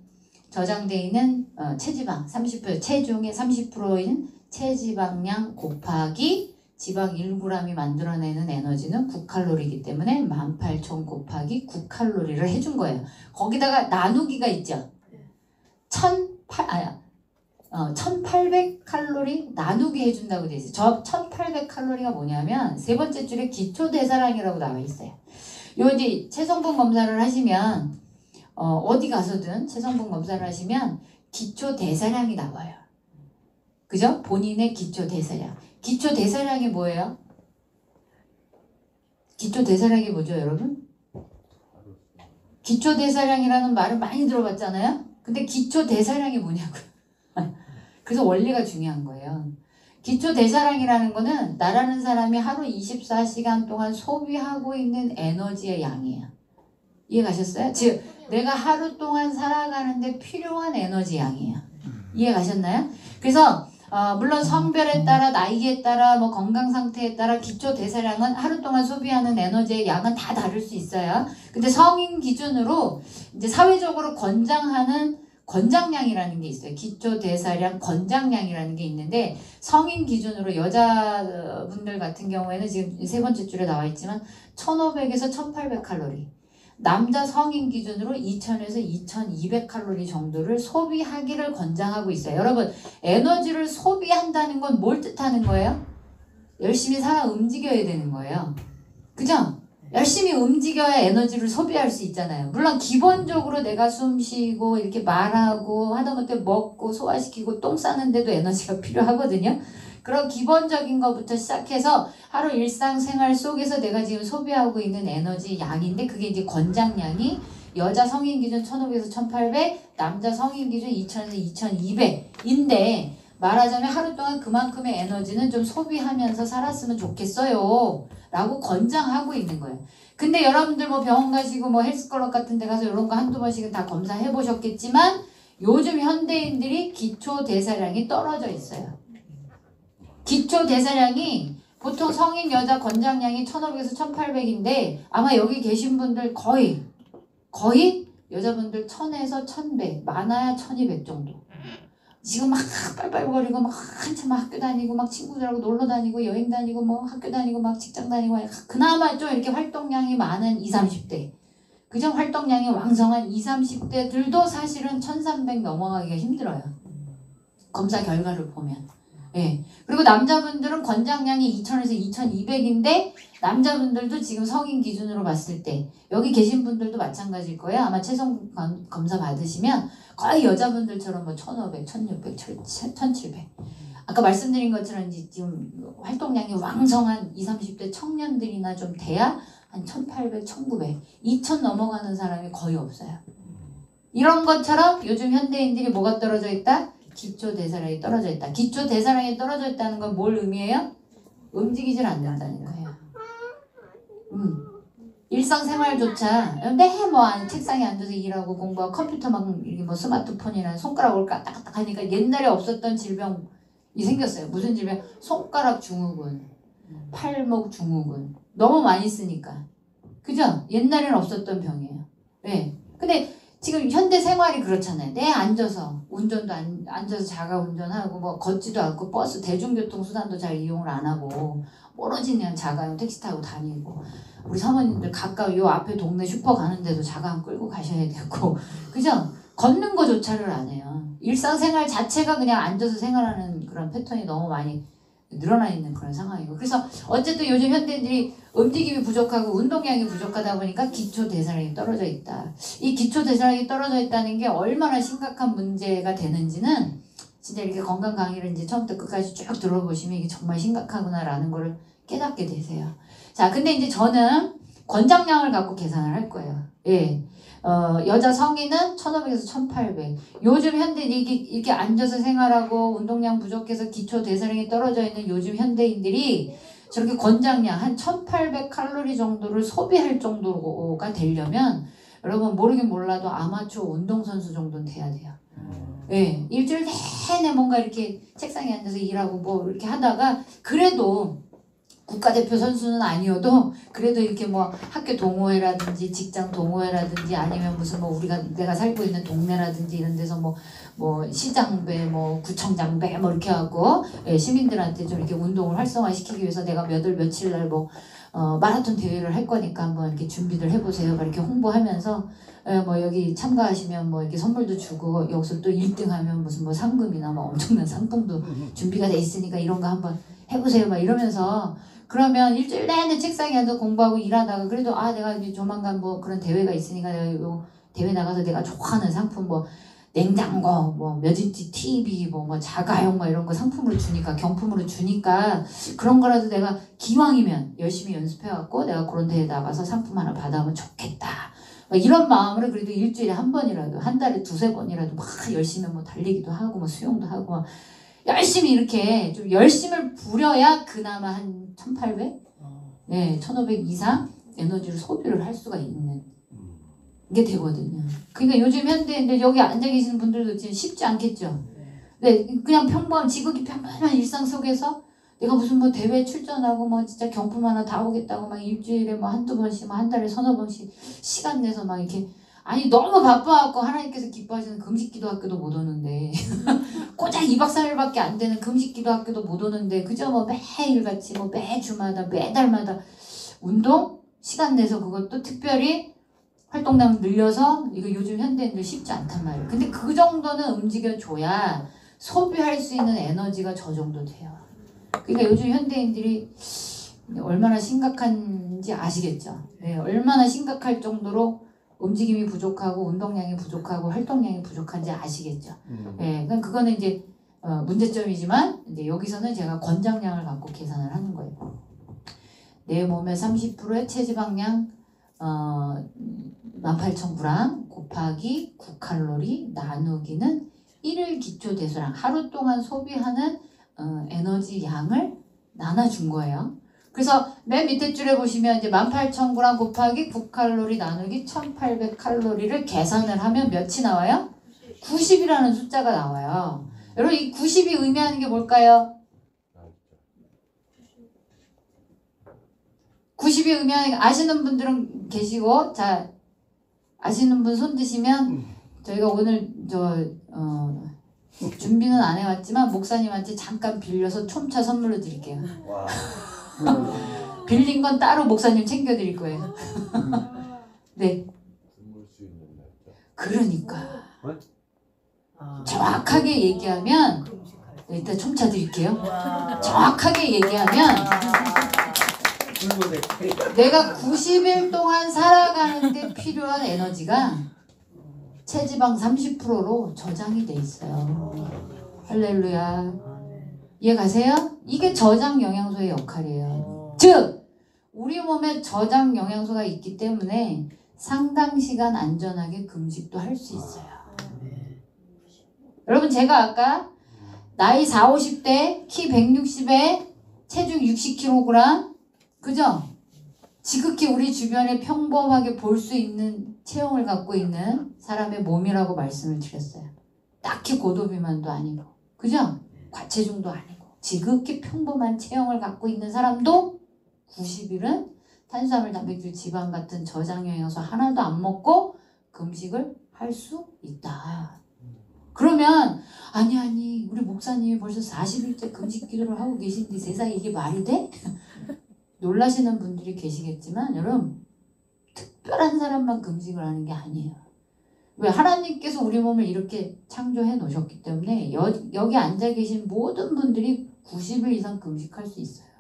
저장되어 있는 체지방 30%, 체중의 30%인 체지방량 곱하기 지방 1g이 만들어내는 에너지는 9칼로리이기 때문에 18,000 곱하기 9칼로리를 해준 거예요. 거기다가 나누기가 있죠. 1800칼로리 나누기 해준다고 되어 있어요. 저 1800칼로리가 뭐냐면 세 번째 줄에 기초대사량이라고 나와 있어요. 요 이제 체성분 검사를 하시면 어디 가서든 체성분 검사를 하시면 기초 대사량이 나와요. 그죠? 본인의 기초 대사량. 기초 대사량이 뭐예요? 기초 대사량이 뭐죠, 여러분? 기초 대사량이라는 말은 많이 들어봤잖아요? 근데 기초 대사량이 뭐냐고요? 그래서 원리가 중요한 거예요. 기초 대사량이라는 거는 나라는 사람이 하루 24시간 동안 소비하고 있는 에너지의 양이에요. 이해 가셨어요? 즉 내가 하루 동안 살아가는데 필요한 에너지 양이에요. 이해 가셨나요? 그래서 물론 성별에 따라 나이에 따라 뭐 건강 상태에 따라 기초 대사량은 하루 동안 소비하는 에너지의 양은 다 다를 수 있어요. 근데 성인 기준으로 이제 사회적으로 권장하는 권장량이라는 게 있어요. 기초 대사량 권장량이라는 게 있는데 성인 기준으로 여자분들 같은 경우에는 지금 세 번째 줄에 나와 있지만 1500에서 1800칼로리, 남자 성인 기준으로 2000에서 2200칼로리 정도를 소비하기를 권장하고 있어요. 여러분, 에너지를 소비한다는 건 뭘 뜻하는 거예요? 열심히 살아 움직여야 되는 거예요. 그죠? 열심히 움직여야 에너지를 소비할 수 있잖아요. 물론 기본적으로 내가 숨 쉬고 이렇게 말하고 하다못해 먹고 소화시키고 똥 싸는데도 에너지가 필요하거든요. 그런 기본적인 것부터 시작해서 하루 일상생활 속에서 내가 지금 소비하고 있는 에너지 양인데 그게 이제 권장량이 여자 성인 기준 1500에서 1800, 남자 성인 기준 2000에서 2200인데 말하자면 하루 동안 그만큼의 에너지는 좀 소비하면서 살았으면 좋겠어요 라고 권장하고 있는 거예요. 근데 여러분들 뭐 병원 가시고 뭐 헬스클럽 같은 데 가서 이런 거 한두 번씩은 다 검사해 보셨겠지만 요즘 현대인들이 기초 대사량이 떨어져 있어요. 기초 대사량이 보통 성인 여자 권장량이 1500에서 1800인데 아마 여기 계신 분들 거의 여자분들 1000에서 1100, 많아야 1200 정도. 지금 막 빨빨거리고 막 한참 학교 다니고 막 친구들하고 놀러 다니고 여행 다니고 뭐 학교 다니고 막 직장 다니고 그나마 좀 이렇게 활동량이 많은 20, 30대. 그죠? 활동량이 왕성한 20, 30대들도 사실은 1300 넘어가기가 힘들어요. 검사 결과를 보면. 예. 그리고 남자분들은 권장량이 2000에서 2200인데 남자분들도 지금 성인 기준으로 봤을 때 여기 계신 분들도 마찬가지일 거예요. 아마 체성 검사 받으시면 거의 여자분들처럼 뭐 1500, 1600, 1700. 아까 말씀드린 것처럼 이제 지금 활동량이 왕성한 20, 30대 청년들이나 좀 돼야 한 1800, 1900, 2000 넘어가는 사람이 거의 없어요. 이런 것처럼 요즘 현대인들이 뭐가 떨어져 있다? 기초 대사량이 떨어져 있다. 기초 대사량이 떨어져 있다는 건 뭘 의미해요? 움직이질 않는다는 거예요. 일상생활조차 뭐 책상에 앉아서 일하고 공부하고 컴퓨터 막 뭐 스마트폰이나 손가락을 까딱까딱 하니까 옛날에 없었던 질병이 생겼어요. 무슨 질병? 손가락 증후군, 팔목 증후군. 너무 많이 쓰니까. 그죠? 옛날에는 없었던 병이에요. 네. 근데 지금 현대 생활이 그렇잖아요. 내 앉아서 운전도 앉아서 자가 운전하고 뭐 걷지도 않고 버스 대중교통 수단도 잘 이용을 안 하고 오로지 그냥 자가용 택시 타고 다니고 우리 사모님들 가까이 요 앞에 동네 슈퍼 가는데도 자가 끌고 가셔야 되고 그죠? 걷는 거조차를 안 해요. 일상생활 자체가 그냥 앉아서 생활하는 그런 패턴이 너무 많이 늘어나 있는 그런 상황이고 그래서 어쨌든 요즘 현대인들이 움직임이 부족하고 운동량이 부족하다 보니까 기초 대사량이 떨어져 있다. 이 기초 대사량이 떨어져 있다는 게 얼마나 심각한 문제가 되는지는 진짜 이렇게 건강 강의를 이제 처음부터 끝까지 쭉 들어보시면 이게 정말 심각하구나라는 거를 깨닫게 되세요. 자, 근데 이제 저는 권장량을 갖고 계산을 할 거예요. 예. 여자 성인은 1500에서 1800. 요즘 현대인이 이렇게 앉아서 생활하고 운동량 부족해서 기초 대사량이 떨어져 있는 요즘 현대인들이 저렇게 권장량 한 1800칼로리 정도를 소비할 정도가 되려면 여러분 모르긴 몰라도 아마추어 운동선수 정도는 돼야 돼요. 예. 일주일 내내 뭔가 이렇게 책상에 앉아서 일하고 뭐 이렇게 하다가 그래도 국가대표 선수는 아니어도 그래도 이렇게 뭐 학교 동호회라든지 직장 동호회라든지 아니면 무슨 뭐 내가 살고 있는 동네라든지 이런 데서 뭐 시장배 뭐 구청장배 뭐 이렇게 하고 예, 시민들한테 좀 이렇게 운동을 활성화시키기 위해서 내가 몇 월 며칠 날 마라톤 대회를 할 거니까 한번 이렇게 준비를 해보세요. 이렇게 홍보하면서 뭐 여기 참가하시면 뭐 이렇게 선물도 주고 여기서 또 1등하면 무슨 뭐 상금이나 뭐 엄청난 상품도 준비가 돼 있으니까 이런 거 한번 해보세요. 막 이러면서 그러면 일주일 내내 책상에 앉아 공부하고 일하다가 그래도 내가 이제 조만간 뭐 그런 대회가 있으니까 내가 대회 나가서 내가 좋아하는 상품 뭐 냉장고, 뭐 몇 인치 TV, 뭐 자가용 뭐 이런 거 상품으로 주니까 경품으로 주니까 그런 거라도 내가 기왕이면 열심히 연습해갖고 내가 그런 데에 나가서 상품 하나 받아오면 좋겠다. 이런 마음으로 그래도 일주일에 한 번이라도 한 달에 두세 번이라도 막 열심히 뭐 달리기도 하고 뭐 수영도 하고 막 열심히 이렇게 좀 열심을 부려야 그나마 한 1800? 네, 1500 이상 에너지를 소비를 할 수가 있는 게 되거든요. 그러니까 요즘 현대인들 여기 앉아 계시는 분들도 지금 쉽지 않겠죠. 네, 그냥 지극히 평범한 일상 속에서 내가 무슨 뭐 대회 출전하고 뭐 진짜 경품 하나 다 오겠다고 막 일주일에 뭐 한두 번씩 뭐 한 달에 서너 번씩 시간 내서 막 이렇게 아니 너무 바빠갖고 하나님께서 기뻐하시는 금식기도 학교도 못 오는데 고작 2박 3일밖에 안 되는 금식기도 학교도 못 오는데 그저 뭐 매일같이 뭐 매주마다 매달마다 운동 시간 내서 그것도 특별히 활동량 늘려서 이거 요즘 현대인들 쉽지 않단 말이에요. 근데 그 정도는 움직여줘야 소비할 수 있는 에너지가 저 정도 돼요. 그러니까 요즘 현대인들이 얼마나 심각한지 아시겠죠? 네, 얼마나 심각할 정도로 움직임이 부족하고 운동량이 부족하고 활동량이 부족한지 아시겠죠? 네, 그럼 그거는 이제 문제점이지만 이제 여기서는 제가 권장량을 갖고 계산을 하는 거예요. 내 몸의 30%의 체지방량 18,000g 곱하기 9칼로리 나누기는 1일 기초 대소량 하루 동안 소비하는 에너지 양을 나눠준 거예요. 그래서 맨 밑에 줄에 보시면 이제 18,000g 곱하기 9칼로리 나누기 1,800칼로리를 계산을 하면 몇이 나와요? 90이라는 숫자가 나와요. 여러분 이 90이 의미하는 게 뭘까요? 90이 의미하는 게 아시는 분들은 계시고 자 아시는 분 손 드시면 저희가 오늘 준비는 안 해왔지만 목사님한테 잠깐 빌려서 촘차 선물로 드릴게요. 와. 빌린 건 따로 목사님 챙겨드릴 거예요. 네. 그러니까 정확하게 얘기하면 일단 촘차 드릴게요. 정확하게 얘기하면 내가 90일 동안 살아가는데 필요한 에너지가 체지방 30%로 저장이 돼 있어요. 할렐루야. 이해 가세요? 이게 저장 영양소의 역할이에요. 즉 우리 몸에 저장 영양소가 있기 때문에 상당 시간 안전하게 금식도 할 수 있어요. 여러분 제가 아까 나이 40, 50대 키 160에 체중 60kg 그죠? 지극히 우리 주변에 평범하게 볼 수 있는 체형을 갖고 있는 사람의 몸이라고 말씀을 드렸어요. 딱히 고도비만도 아니고 그죠? 과체중도 아니고 지극히 평범한 체형을 갖고 있는 사람도 90일은 탄수화물, 단백질, 지방 같은 저장 영양소 하나도 안 먹고 금식을 할 수 있다. 그러면 아니 우리 목사님이 벌써 40일째 금식 기도를 하고 계신데 세상에 이게 말이 돼? 놀라시는 분들이 계시겠지만 여러분 특별한 사람만 금식을 하는 게 아니에요. 왜? 하나님께서 우리 몸을 이렇게 창조해 놓으셨기 때문에 여기 앉아 계신 모든 분들이 90일 이상 금식할 수 있어요.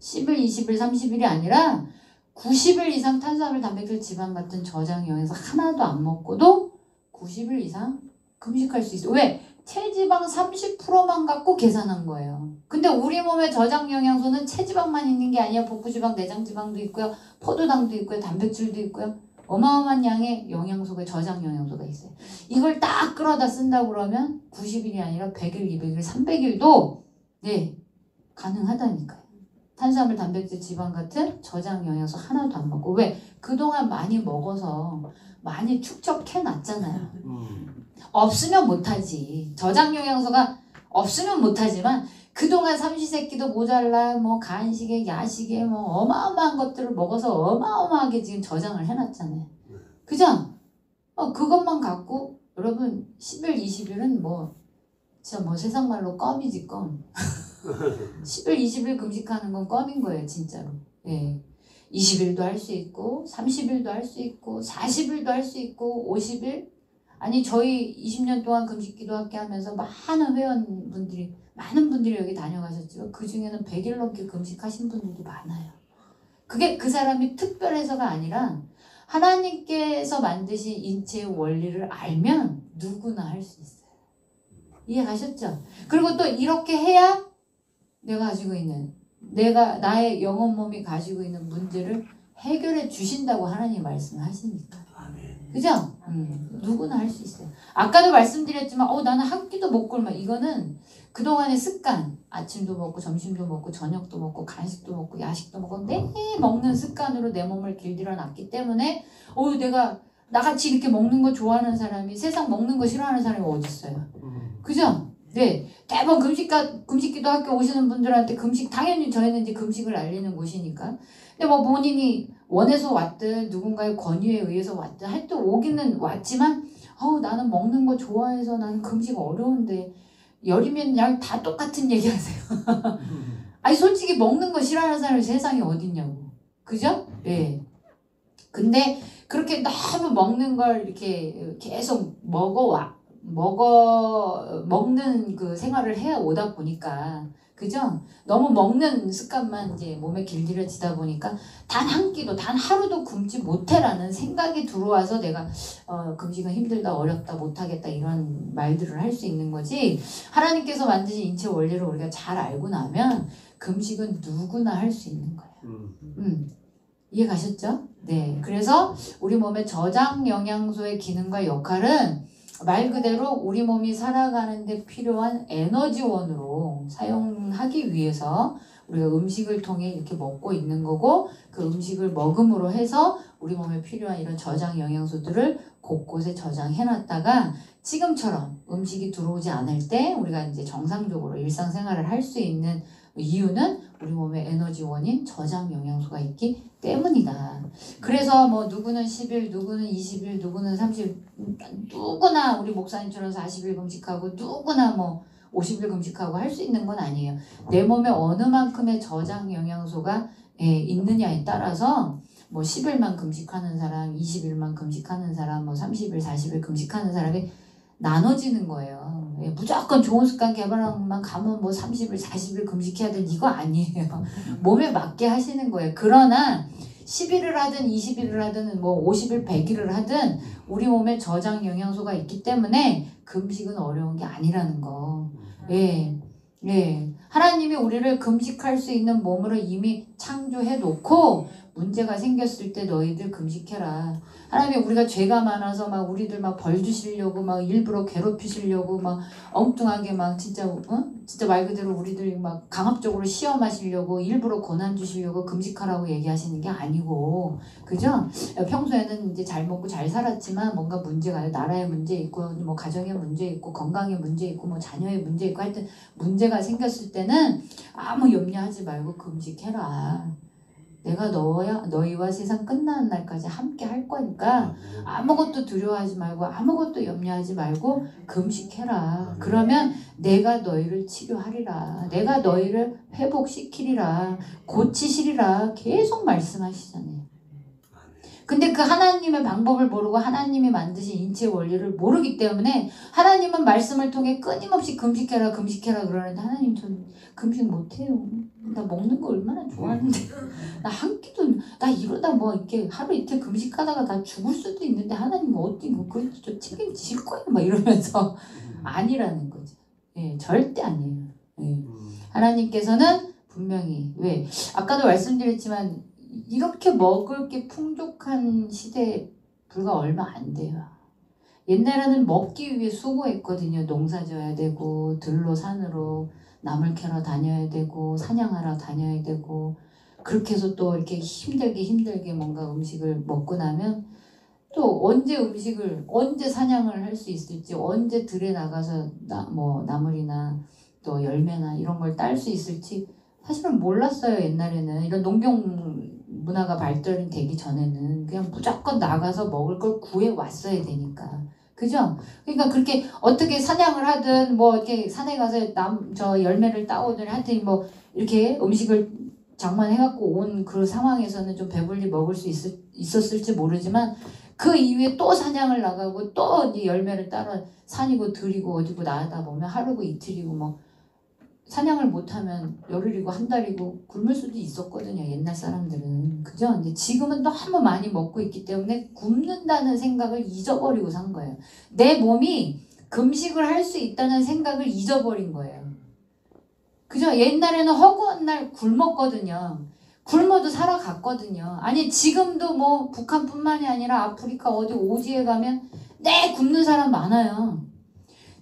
10일, 20일, 30일이 아니라 90일 이상 탄수화물, 단백질, 지방 같은 저장 영양소 하나도 안 먹고도 90일 이상 금식할 수 있어요. 왜? 체지방 30%만 갖고 계산한 거예요. 근데 우리 몸의 저장 영양소는 체지방만 있는 게 아니야. 복부지방, 내장지방도 있고요. 포도당도 있고요. 단백질도 있고요. 어마어마한 양의 영양소가 저장 영양소가 있어요. 이걸 딱 끌어다 쓴다고 그러면 90일이 아니라 100일, 200일, 300일도 네 가능하다니까요. 탄수화물, 단백질, 지방 같은 저장 영양소 하나도 안 먹고 왜? 그동안 많이 먹어서 많이 축적해 놨잖아요. 없으면 못하지. 저장 영양소가 없으면 못하지만 그동안 삼시세끼도 모자라 뭐 간식에 야식에 뭐 어마어마한 것들을 먹어서 어마어마하게 지금 저장을 해놨잖아요. 그죠? 그것만 갖고 여러분 10일 20일은 뭐 진짜 뭐 세상 말로 껌이지 껌. 10일 20일 금식하는 건 껌인 거예요 진짜로. 예. 20일도 할 수 있고 30일도 할 수 있고 40일도 할 수 있고 50일 아니 저희 20년 동안 금식기도 함께 하면서 많은 회원분들이 많은 분들이 여기 다녀가셨지만 그 중에는 100일 넘게 금식하신 분들도 많아요. 그게 그 사람이 특별해서가 아니라 하나님께서 만드신 인체의 원리를 알면 누구나 할 수 있어요. 이해 가셨죠? 그리고 또 이렇게 해야 내가 가지고 있는, 나의 영혼 몸이 가지고 있는 문제를 해결해 주신다고 하나님 말씀하시니까. 그죠? 누구나 할 수 있어요. 아까도 말씀드렸지만 나는 한 끼도 못 굶어. 이거는 그동안의 습관. 아침도 먹고 점심도 먹고 저녁도 먹고 간식도 먹고 야식도 먹고 매일 먹는 습관으로 내 몸을 길들여 놨기 때문에 내가 나같이 이렇게 먹는 거 좋아하는 사람이, 세상 먹는 거 싫어하는 사람이 어디 있어요? 그죠? 네. 대부분 금식기도 학교 오시는 분들한테 당연히 저희는 이제 금식을 알리는 곳이니까. 근데 뭐 본인이 원해서 왔든 누군가의 권유에 의해서 왔든 하여튼 오기는 왔지만 나는 먹는 거 좋아해서 나는 금식 어려운데, 열이면 양 다 똑같은 얘기 하세요. 아니 솔직히 먹는 거 싫어하는 사람이 세상에 어딨냐고. 그죠? 네. 근데 그렇게 너무 먹는 걸 이렇게 계속 먹는 그 생활을 해 오다 보니까, 그죠? 너무 먹는 습관만 이제 몸에 길들여지다 보니까 단 한 끼도, 단 하루도 굶지 못해라는 생각이 들어와서 내가 금식은 힘들다, 어렵다, 못하겠다 이런 말들을 할 수 있는 거지. 하나님께서 만드신 인체 원리를 우리가 잘 알고 나면 금식은 누구나 할 수 있는 거예요. 이해 가셨죠? 네. 그래서 우리 몸의 저장 영양소의 기능과 역할은 말 그대로 우리 몸이 살아가는 데 필요한 에너지원으로 사용하기 위해서 우리가 음식을 통해 이렇게 먹고 있는 거고, 그 음식을 먹음으로 해서 우리 몸에 필요한 이런 저장 영양소들을 곳곳에 저장해 놨다가 지금처럼 음식이 들어오지 않을 때 우리가 이제 정상적으로 일상생활을 할 수 있는 이유는 우리 몸에 에너지원인 저장 영양소가 있기 때문이다. 그래서 뭐 누구는 10일, 누구는 20일, 누구는 30일, 누구나 우리 목사님처럼 40일 금식하고 누구나 뭐 50일 금식하고 할 수 있는 건 아니에요. 내 몸에 어느 만큼의 저장 영양소가 있느냐에 따라서 뭐 10일만 금식하는 사람, 20일만 금식하는 사람, 뭐 30일, 40일 금식하는 사람이 나눠지는 거예요. 무조건 좋은 습관 개발만 가면 뭐 30일, 40일 금식해야 되는 이거 아니에요. 몸에 맞게 하시는 거예요. 그러나 10일을 하든 20일을 하든 뭐 50일, 100일을 하든 우리 몸에 저장 영양소가 있기 때문에 금식은 어려운 게 아니라는 거. 하나님이 우리를 금식할 수 있는 몸으로 이미 창조해 놓고 문제가 생겼을 때 너희들 금식해라. 하나님이 우리가 죄가 많아서 막 우리들 막 벌 주시려고 막 일부러 괴롭히시려고 막 엉뚱하게 막 진짜 말 그대로 우리들 막 강압적으로 시험하시려고 일부러 고난 주시려고 금식하라고 얘기하시는 게 아니고, 그죠? 평소에는 이제 잘 먹고 잘 살았지만 뭔가 문제가, 나라에 문제 있고 뭐 가정에 문제 있고 건강에 문제 있고 뭐 자녀에 문제 있고 하여튼 문제가 생겼을 때는 아무 염려하지 말고 금식해라. 내가 너희와 세상 끝나는 날까지 함께 할 거니까 아무것도 두려워하지 말고 아무것도 염려하지 말고 금식해라. 그러면 내가 너희를 치료하리라. 내가 너희를 회복시키리라. 고치시리라. 계속 말씀하시잖아요. 근데 그 하나님의 방법을 모르고 하나님이 만드신 인체 원리를 모르기 때문에 하나님은 말씀을 통해 끊임없이 금식해라 금식해라 그러는데, 하나님 전 금식 못해요. 나 먹는 거 얼마나 좋아하는데 나 한 끼도, 나 이러다 뭐 이렇게 하루 이틀 금식하다가 나 죽을 수도 있는데 하나님 어디 뭐 그래도 저 책임지실 거예요 막 이러면서 아니라는 거죠. 절대 아니에요. 하나님께서는 분명히, 아까도 말씀드렸지만 이렇게 먹을 게 풍족한 시대에 불과 얼마 안 돼요. 옛날에는 먹기 위해 수고했거든요. 농사 지어야 되고 들로 산으로 나물 캐러 다녀야 되고 사냥하러 다녀야 되고, 그렇게 해서 또 이렇게 힘들게 뭔가 음식을 먹고 나면 또 언제 사냥을 할 수 있을지, 언제 들에 나가서 나물이나 또 열매나 이런 걸 딸 수 있을지 사실은 몰랐어요. 옛날에는 이런 농경 문화가 발달이 되기 전에는 그냥 무조건 나가서 먹을 걸 구해 왔어야 되니까. 그죠? 그러니까 그렇게 어떻게 사냥을 하든 뭐 이렇게 산에 가서 저 열매를 따오든 하여튼 뭐 이렇게 음식을 장만해갖고 온 그 상황에서는 좀 배불리 먹을 수 있었을지 모르지만, 그 이후에 또 사냥을 나가고 또 이제 열매를 따러 산이고 들이고 어디고 나가다 보면 하루고 이틀이고 뭐 사냥을 못하면 열흘이고 한 달이고 굶을 수도 있었거든요. 옛날 사람들은. 그죠? 근데 지금은 너무 많이 먹고 있기 때문에 굶는다는 생각을 잊어버리고 산 거예요. 내 몸이 금식을 할 수 있다는 생각을 잊어버린 거예요. 그죠? 옛날에는 허구한 날 굶었거든요. 굶어도 살아갔거든요. 아니 지금도 뭐 북한뿐만이 아니라 아프리카 어디 오지에 가면 굶는 사람 많아요.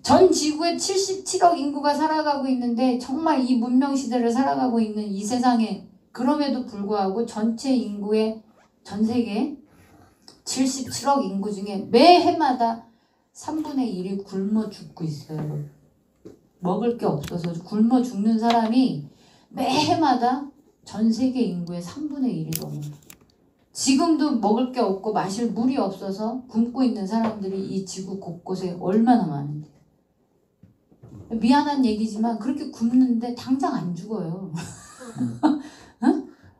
전 지구에 77억 인구가 살아가고 있는데 정말 이 문명시대를 살아가고 있는 이 세상에 그럼에도 불구하고 전체 인구의 전 세계 77억 인구 중에 매해마다 3분의 1이 굶어 죽고 있어요. 먹을 게 없어서 굶어 죽는 사람이 매해마다 전 세계 인구의 3분의 1이 넘어요. 지금도 먹을 게 없고 마실 물이 없어서 굶고 있는 사람들이 이 지구 곳곳에 얼마나 많은데. 미안한 얘기지만 그렇게 굶는데 당장 안 죽어요.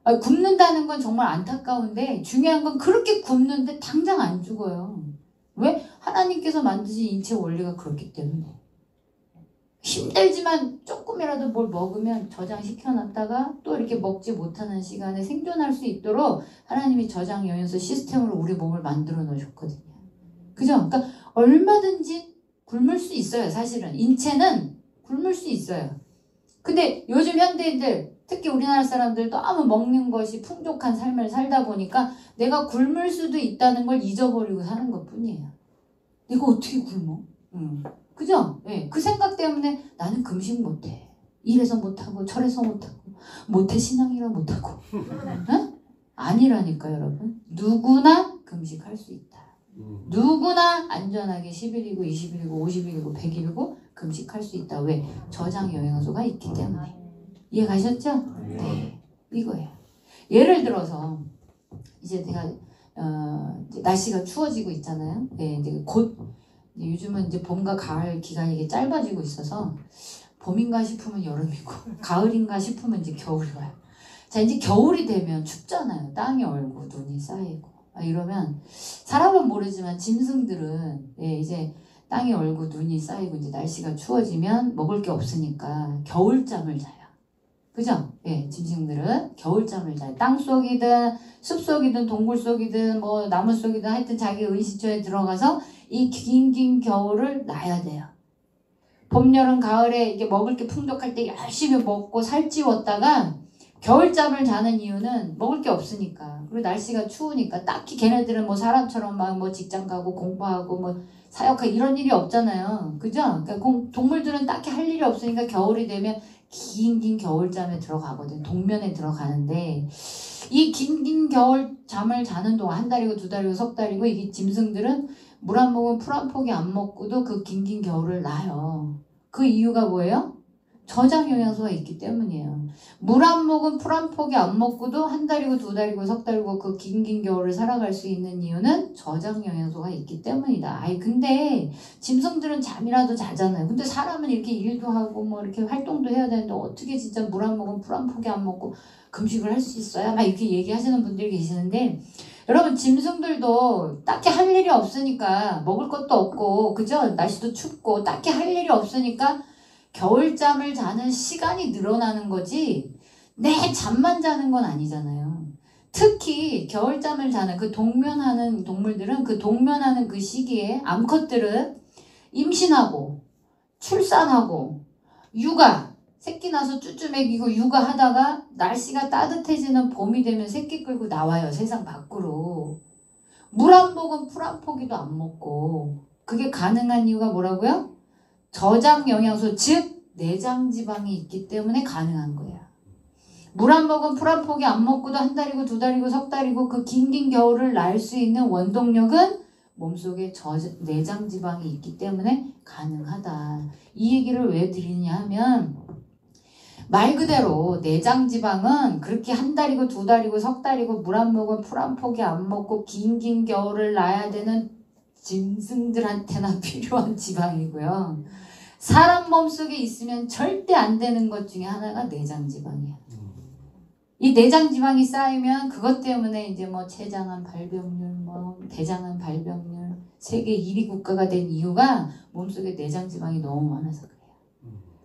어? 굶는다는 건 정말 안타까운데 중요한 건 그렇게 굶는데 당장 안 죽어요. 왜? 하나님께서 만드신 인체 원리가 그렇기 때문에. 힘들지만 조금이라도 뭘 먹으면 저장시켜놨다가 또 이렇게 먹지 못하는 시간에 생존할 수 있도록 하나님이 저장 영양소 시스템으로 우리 몸을 만들어 놓으셨거든요. 그죠? 그러니까 얼마든지 굶을 수 있어요. 사실은 인체는 굶을 수 있어요. 근데 요즘 현대인들 특히 우리나라 사람들 너무 먹는 것이 풍족한 삶을 살다 보니까 내가 굶을 수도 있다는 걸 잊어버리고 사는 것 뿐이에요. 내가 어떻게 굶어? 그죠? 네. 그 생각 때문에 나는 금식 못해. 이래서 못하고 저래서 못하고 못해 신앙이라 못하고 네? 아니라니까 여러분. 누구나 금식할 수 있다. 누구나 안전하게 10일이고 20일이고 50일이고 100일이고 금식할 수 있다. 왜? 저장 영양소가 있기 때문에. 이해 가셨죠? 네. 이거예요. 예를 들어서 이제 제가 이제 날씨가 추워지고 있잖아요. 네, 이제 곧 요즘은 이제 봄과 가을 기간이 이게 짧아지고 있어서 봄인가 싶으면 여름이고 가을인가 싶으면 이제 겨울이 와요. 자, 이제 겨울이 되면 춥잖아요. 땅이 얼고 눈이 쌓이고 이러면 사람은 모르지만 짐승들은 이제 땅이 얼고 눈이 쌓이고 이제 날씨가 추워지면 먹을 게 없으니까 겨울잠을 자요. 그죠? 예, 짐승들은 겨울잠을 자요. 땅 속이든 숲 속이든 동굴 속이든 뭐 나무 속이든 하여튼 자기 은신처에 들어가서 이 긴 겨울을 나야 돼요. 봄, 여름, 가을에 이게 먹을 게 풍족할 때 열심히 먹고 살찌웠다가 겨울잠을 자는 이유는 먹을 게 없으니까. 그리고 날씨가 추우니까. 딱히 걔네들은 뭐 사람처럼 막 뭐 직장 가고 공부하고 뭐 사역하고 이런 일이 없잖아요. 그죠? 그러니까 동물들은 딱히 할 일이 없으니까 겨울이 되면 긴 겨울잠에 들어가거든. 동면에 들어가는데 이 긴 겨울잠을 자는 동안 한 달이고 두 달이고 석 달이고 이 짐승들은 물 한 모금 풀 한 포기 안 먹고도 그 긴 겨울을 나요. 그 이유가 뭐예요? 저장 영양소가 있기 때문이에요. 물 한 모금 풀 한 포기 안 먹고도 한 달이고 두 달이고 석 달이고 그 긴 겨울을 살아갈 수 있는 이유는 저장 영양소가 있기 때문이다. 근데 짐승들은 잠이라도 자잖아요. 근데 사람은 이렇게 일도 하고 뭐 이렇게 활동도 해야 되는데 어떻게 진짜 물 한 모금 풀 한 포기 안 먹고 금식을 할 수 있어요? 막 이렇게 얘기하시는 분들이 계시는데 여러분 짐승들도 딱히 할 일이 없으니까 먹을 것도 없고 그죠? 날씨도 춥고 딱히 할 일이 없으니까 겨울잠을 자는 시간이 늘어나는 거지 내 잠만 자는 건 아니잖아요. 특히 겨울잠을 자는 그 동면하는 동물들은 그 동면하는 그 시기에 암컷들은 임신하고 출산하고 육아 새끼 나서 쭈쭈 먹이고 육아하다가 날씨가 따뜻해지는 봄이 되면 새끼 끌고 나와요. 세상 밖으로. 물 한 모금 풀 한 포기도 안 먹고. 그게 가능한 이유가 뭐라고요? 저장 영양소 즉 내장 지방이 있기 때문에 가능한 거예요. 물 한 모금 풀 한 포기 안 먹고도 한 달이고 두 달이고 석 달이고 그 긴 겨울을 날 수 있는 원동력은 몸속에 내장 지방이 있기 때문에 가능하다. 이 얘기를 왜 드리냐 하면 말 그대로 내장 지방은 그렇게 한 달이고 두 달이고 석 달이고 물 한 모금 풀 한 포기 안 먹고 긴 겨울을 나야 되는 짐승들한테나 필요한 지방이고요. 사람 몸속에 있으면 절대 안 되는 것 중에 하나가 내장 지방이에요. 이 내장 지방이 쌓이면 그것 때문에 이제 뭐 췌장암 발병률, 뭐 대장암 발병률 세계 1위 국가가 된 이유가 몸속에 내장 지방이 너무 많아서 그래요.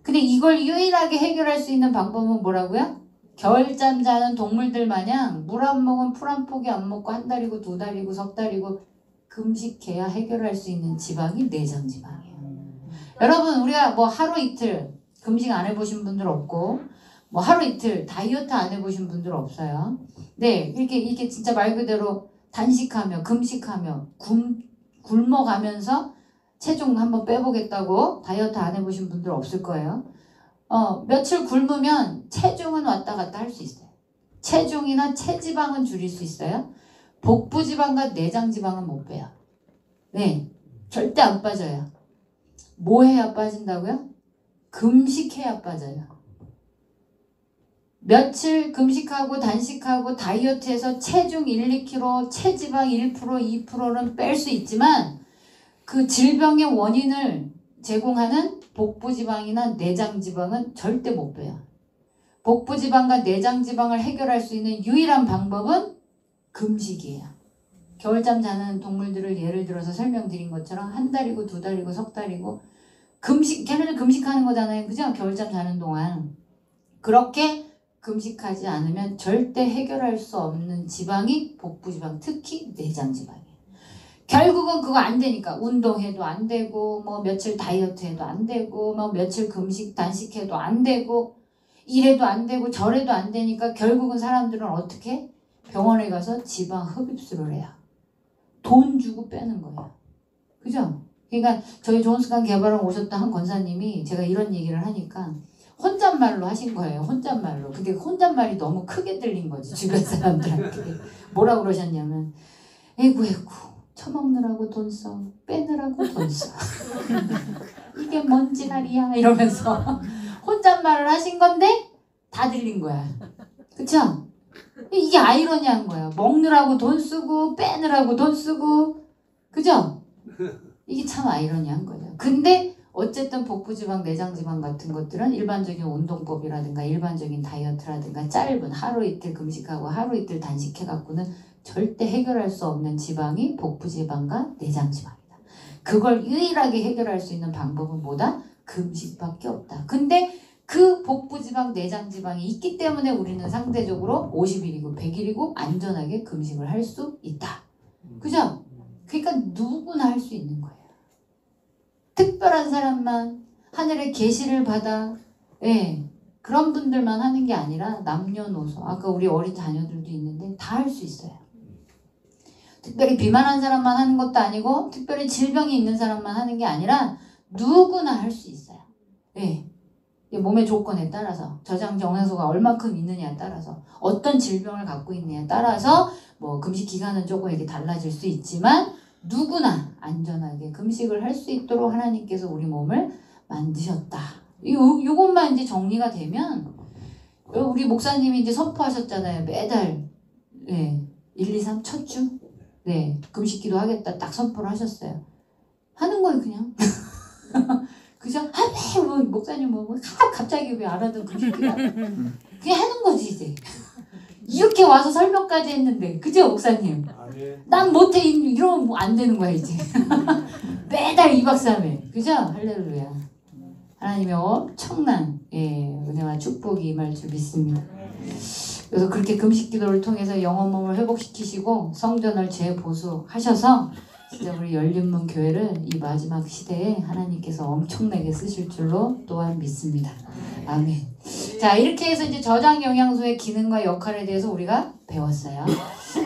근데 이걸 유일하게 해결할 수 있는 방법은 뭐라고요? 겨울잠 자는 동물들 마냥 물 안 먹으면 풀 한 포기 안 먹고 한 달이고 두 달이고 석 달이고 금식해야 해결할 수 있는 지방이 내장 지방이에요. 여러분 우리가 뭐 하루 이틀 금식 안 해보신 분들 없고 뭐 하루 이틀 다이어트 안 해보신 분들 없어요. 네, 이렇게 진짜 말 그대로 단식하며 금식하며 굶어가면서 체중 한번 빼보겠다고 다이어트 안 해보신 분들 없을 거예요. 며칠 굶으면 체중은 왔다 갔다 할 수 있어요. 체중이나 체지방은 줄일 수 있어요. 복부지방과 내장지방은 못 빼요. 네, 절대 안 빠져요. 뭐 해야 빠진다고요? 금식해야 빠져요. 며칠 금식하고 단식하고 다이어트해서 체중 1, 2kg, 체지방 1%, 2%는 뺄 수 있지만 그 질병의 원인을 제공하는 복부지방이나 내장지방은 절대 못 빼요. 복부지방과 내장지방을 해결할 수 있는 유일한 방법은 금식이에요. 겨울잠 자는 동물들을 예를 들어서 설명드린 것처럼 한 달이고 두 달이고 석 달이고 걔네들 금식하는 거잖아요. 그죠? 겨울잠 자는 동안. 그렇게 금식하지 않으면 절대 해결할 수 없는 지방이 복부지방, 특히 내장지방이에요. 결국은 그거 안 되니까 운동해도 안 되고 뭐 며칠 다이어트해도 안 되고 뭐 며칠 금식 단식해도 안 되고 이래도 안 되고 저래도 안 되니까 결국은 사람들은 어떻게? 병원에 가서 지방 흡입술을 해요. 돈 주고 빼는 거예요. 그죠? 그러니까 저희 좋은 습관 개발원 오셨던 한 권사님이 제가 이런 얘기를 하니까 혼잣말로 하신 거예요. 혼잣말로. 근데 혼잣말이 너무 크게 들린 거지. 주변 사람들한테. 뭐라 그러셨냐면 에구 처먹느라고 돈 써. 빼느라고 돈 써. 이게 뭔 지랄이야 이러면서 혼잣말을 하신 건데 다 들린 거야. 그쵸? 이게 아이러니한 거야. 먹느라고 돈 쓰고 빼느라고 돈 쓰고 그죠? 이게 참 아이러니한 거죠. 근데 어쨌든 복부지방, 내장지방 같은 것들은 일반적인 운동법이라든가 일반적인 다이어트라든가 짧은 하루 이틀 금식하고 하루 이틀 단식해갖고는 절대 해결할 수 없는 지방이 복부지방과 내장지방이다. 그걸 유일하게 해결할 수 있는 방법은 뭐다? 금식밖에 없다. 근데 그 복부지방, 내장지방이 있기 때문에 우리는 상대적으로 50일이고 100일이고 안전하게 금식을 할 수 있다. 그죠? 그러니까 누구나 할 수 있는 거예요. 특별한 사람만 하늘의 계시를 받아 그런 분들만 하는 게 아니라 남녀노소 아까 우리 어린 자녀들도 있는데 다 할 수 있어요. 특별히 비만한 사람만 하는 것도 아니고 특별히 질병이 있는 사람만 하는 게 아니라 누구나 할 수 있어요. 몸의 조건에 따라서 저장 영양소가 얼마큼 있느냐에 따라서 어떤 질병을 갖고 있느냐에 따라서 뭐 금식 기간은 조금 이렇게 달라질 수 있지만 누구나 안전하게 금식을 할 수 있도록 하나님께서 우리 몸을 만드셨다. 요것만 이제 정리가 되면 우리 목사님이 이제 선포하셨잖아요. 매달 1, 2, 3 첫 주 금식기도 하겠다 딱 선포를 하셨어요. 하는 거예요 그냥. 그죠? 뭐 목사님 갑자기 왜 알아듣는 금식기가 그냥 하는 거지 이제. 이렇게 와서 설명까지 했는데 그죠 목사님? 난 못해 이러면 뭐 안 되는 거야 이제. 매달 2박 3일 그죠? 할렐루야. 하나님의 엄청난 은혜와 축복이 임할 줄 믿습니다. 그래서 그렇게 금식 기도를 통해서 영혼 몸을 회복시키시고 성전을 재보수하셔서 진짜 우리 열린문 교회를 이 마지막 시대에 하나님께서 엄청나게 쓰실 줄로 또한 믿습니다. 아멘. 자, 이렇게 해서 이제 저장 영양소의 기능과 역할에 대해서 우리가 배웠어요.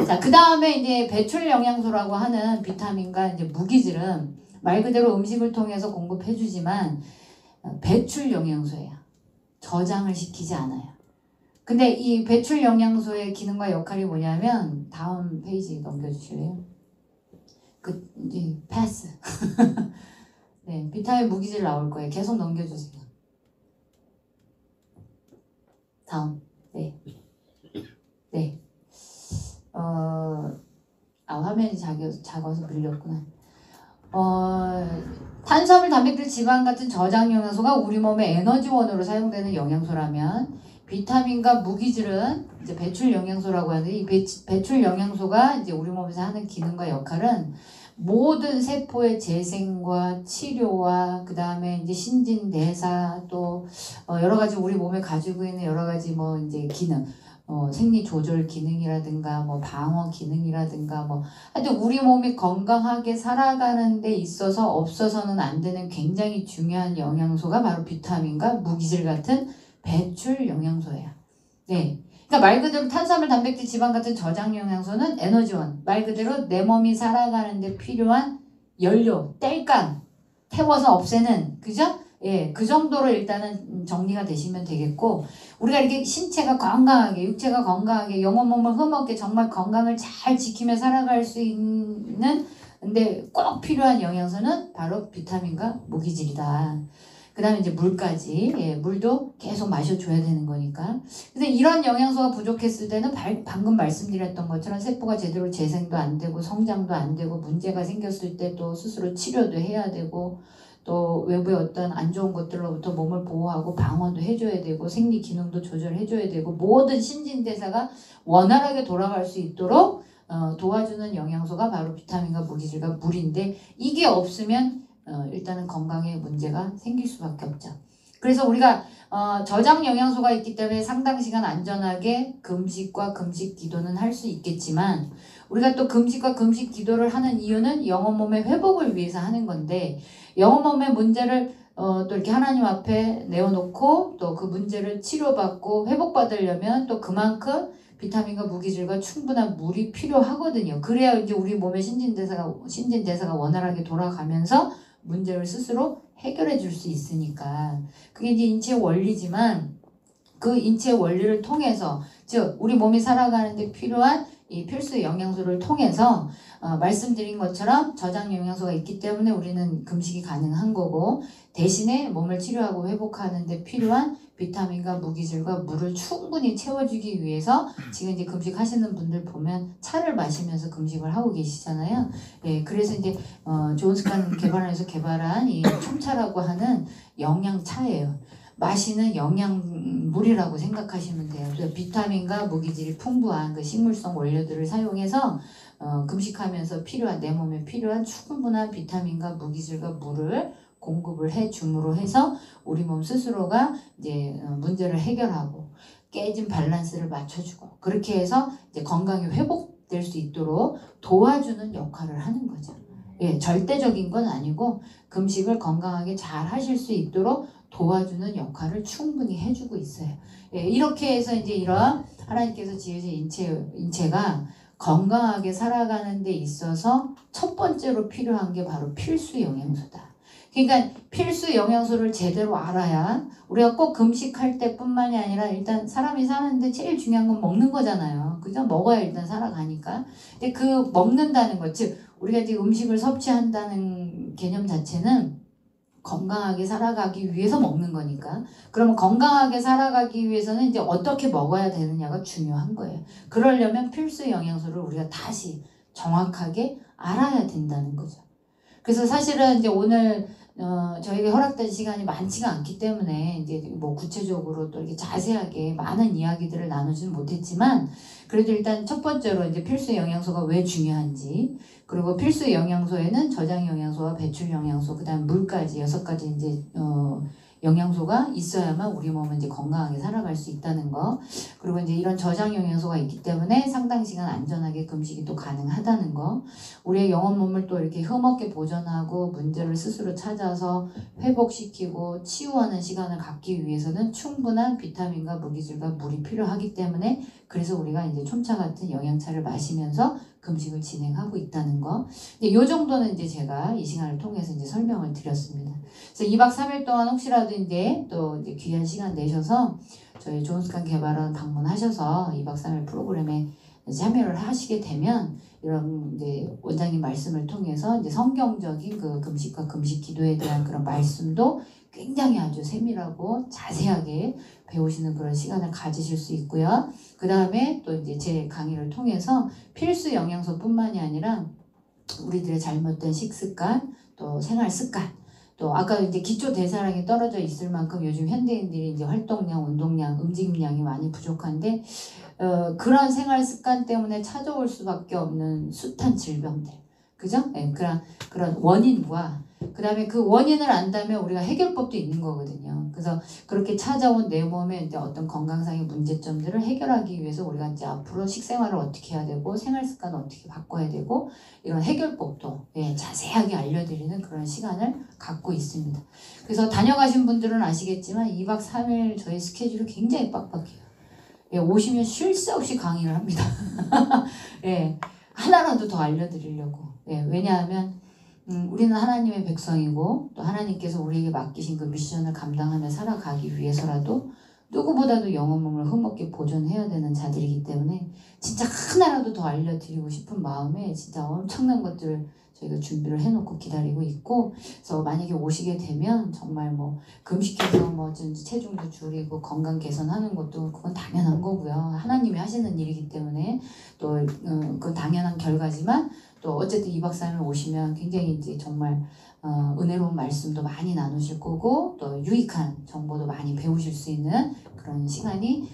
자, 그 다음에 이제 배출 영양소라고 하는 비타민과 이제 무기질은 말 그대로 음식을 통해서 공급해주지만 배출 영양소예요. 저장을 시키지 않아요. 근데 이 배출 영양소의 기능과 역할이 뭐냐면 다음 페이지 넘겨주실래요? 이제 패스. 비타민 무기질 나올 거예요. 계속 넘겨주세요. 다음. 화면이 작아서 밀렸구나. 탄수화물, 단백질, 지방 같은 저장 영양소가 우리 몸의 에너지원으로 사용되는 영양소라면 비타민과 무기질은 이제 배출 영양소라고 하는데 이 배출 영양소가 이제 우리 몸에서 하는 기능과 역할은 모든 세포의 재생과 치료와 그 다음에 이제 신진대사 또 여러 가지 우리 몸에 가지고 있는 여러 가지 뭐 이제 기능, 생리 조절 기능이라든가 뭐 방어 기능이라든가 뭐 하여튼 우리 몸이 건강하게 살아가는 데 있어서 없어서는 안 되는 굉장히 중요한 영양소가 바로 비타민과 무기질 같은 배출 영양소예요. 네. 그러니까 말 그대로 탄수화물, 단백질, 지방 같은 저장 영양소는 에너지원. 말 그대로 내 몸이 살아가는 데 필요한 연료, 땔감, 태워서 없애는, 그죠? 예, 그 정도로 일단은 정리가 되시면 되겠고, 우리가 이렇게 신체가 건강하게, 육체가 건강하게, 영혼 몸을 흠없게 정말 건강을 잘 지키며 살아갈 수 있는, 근데 꼭 필요한 영양소는 바로 비타민과 무기질이다. 그 다음에 이제 물까지, 예, 물도 계속 마셔줘야 되는 거니까. 근데 이런 영양소가 부족했을 때는 방금 말씀드렸던 것처럼 세포가 제대로 재생도 안 되고 성장도 안 되고 문제가 생겼을 때 또 스스로 치료도 해야 되고 또 외부의 어떤 안 좋은 것들로부터 몸을 보호하고 방어도 해줘야 되고 생리 기능도 조절해줘야 되고 모든 신진대사가 원활하게 돌아갈 수 있도록 도와주는 영양소가 바로 비타민과 무기질과 물인데 이게 없으면 일단은 건강에 문제가 생길 수밖에 없죠. 그래서 우리가 저장 영양소가 있기 때문에 상당 시간 안전하게 금식과 금식 기도는 할 수 있겠지만 우리가 또 금식과 금식 기도를 하는 이유는 영혼 몸의 회복을 위해서 하는 건데 영혼 몸의 문제를 또 이렇게 하나님 앞에 내어놓고 또 그 문제를 치료받고 회복받으려면 또 그만큼 비타민과 무기질과 충분한 물이 필요하거든요. 그래야 이제 우리 몸의 신진대사가 원활하게 돌아가면서 문제를 스스로 해결해 줄 수 있으니까 그게 이제 인체의 원리지만 그 인체의 원리를 통해서 즉 우리 몸이 살아가는데 필요한 이 필수 영양소를 통해서 말씀드린 것처럼 저장 영양소가 있기 때문에 우리는 금식이 가능한 거고 대신에 몸을 치료하고 회복하는 데 필요한 비타민과 무기질과 물을 충분히 채워주기 위해서 지금 이제 금식하시는 분들 보면 차를 마시면서 금식을 하고 계시잖아요. 네, 그래서 이제 좋은 습관 개발원에서 개발한 이 촘차라고 하는 영양차예요. 마시는 영양물이라고 생각하시면 돼요. 그래서 비타민과 무기질이 풍부한 그 식물성 원료들을 사용해서 금식하면서 필요한 내 몸에 필요한 충분한 비타민과 무기질과 물을 공급을 해 줌으로 해서 우리 몸 스스로가 이제 문제를 해결하고 깨진 밸런스를 맞춰주고 그렇게 해서 이제 건강이 회복될 수 있도록 도와주는 역할을 하는 거죠. 예, 절대적인 건 아니고 금식을 건강하게 잘 하실 수 있도록 도와주는 역할을 충분히 해주고 있어요. 예, 이렇게 해서 이제 이런 하나님께서 지으신 인체가 건강하게 살아가는 데 있어서 첫 번째로 필요한 게 바로 필수 영양소다. 그러니까 필수 영양소를 제대로 알아야 우리가 꼭 금식할 때뿐만이 아니라 일단 사람이 사는데 제일 중요한 건 먹는 거잖아요. 그죠? 먹어야 일단 살아가니까. 근데 그 먹는다는 것, 즉 우리가 이제 음식을 섭취한다는 개념 자체는 건강하게 살아가기 위해서 먹는 거니까. 그러면 건강하게 살아가기 위해서는 이제 어떻게 먹어야 되느냐가 중요한 거예요. 그러려면 필수 영양소를 우리가 다시 정확하게 알아야 된다는 거죠. 그래서 사실은 이제 오늘 저에게 허락된 시간이 많지가 않기 때문에 이제 뭐 구체적으로 또 이렇게 자세하게 많은 이야기들을 나누지는 못했지만 그래도 일단 첫 번째로 이제 필수 영양소가 왜 중요한지 그리고 필수 영양소에는 저장 영양소와 배출 영양소 그다음 물까지 6가지 이제 영양소가 있어야만 우리 몸은 이제 건강하게 살아갈 수 있다는 거. 그리고 이제 이런 저장 영양소가 있기 때문에 상당 시간 안전하게 금식이 또 가능하다는 거. 우리의 영혼 몸을 또 이렇게 흠없게 보존하고 문제를 스스로 찾아서 회복시키고 치유하는 시간을 갖기 위해서는 충분한 비타민과 무기질과 물이 필요하기 때문에 그래서 우리가 이제 촘차 같은 영양차를 마시면서 금식을 진행하고 있다는 거. 이 정도는 이제 제가 이 시간을 통해서 이제 설명을 드렸습니다. 그래서 2박 3일 동안 혹시라도 이제 또 이제 귀한 시간 내셔서 저희 좋은 습관 개발원 방문하셔서 2박 3일 프로그램에 참여를 하시게 되면 이런 이제 원장님 말씀을 통해서 이제 성경적인 그 금식과 금식 기도에 대한 그런 말씀도 굉장히 아주 세밀하고 자세하게 배우시는 그런 시간을 가지실 수 있고요. 그 다음에 또 이제 제 강의를 통해서 필수 영양소뿐만이 아니라 우리들의 잘못된 식습관, 또 생활 습관, 또 아까 이제 기초 대사량이 떨어져 있을 만큼 요즘 현대인들이 이제 활동량, 운동량, 움직임량이 많이 부족한데 그런 생활 습관 때문에 찾아올 수밖에 없는 숱한 질병들. 그죠? 예, 그런 원인과 그 다음에 그 원인을 안다면 우리가 해결법도 있는 거거든요. 그래서 그렇게 찾아온 내 몸의 이제 어떤 건강상의 문제점들을 해결하기 위해서 우리가 이제 앞으로 식생활을 어떻게 해야 되고 생활 습관을 어떻게 바꿔야 되고 이런 해결법도 예, 자세하게 알려드리는 그런 시간을 갖고 있습니다. 그래서 다녀가신 분들은 아시겠지만 2박 3일 저희 스케줄이 굉장히 빡빡해요. 예, 오시면 쉴 새 없이 강의를 합니다. 예, 하나라도 더 알려드리려고. 예, 왜냐하면 우리는 하나님의 백성이고 또 하나님께서 우리에게 맡기신 그 미션을 감당하며 살아가기 위해서라도 누구보다도 영혼 몸을 흠없게 보존해야 되는 자들이기 때문에 진짜 하나라도 더 알려드리고 싶은 마음에 진짜 엄청난 것들을 저희가 준비를 해놓고 기다리고 있고, 그래서 만약에 오시게 되면 정말 뭐 금식해서 뭐 체중도 줄이고 건강 개선하는 것도 그건 당연한 거고요. 하나님이 하시는 일이기 때문에 또 그건 당연한 결과지만 또 어쨌든 2박 3일 오시면 굉장히 이제 정말 은혜로운 말씀도 많이 나누실 거고 또 유익한 정보도 많이 배우실 수 있는 그런 시간이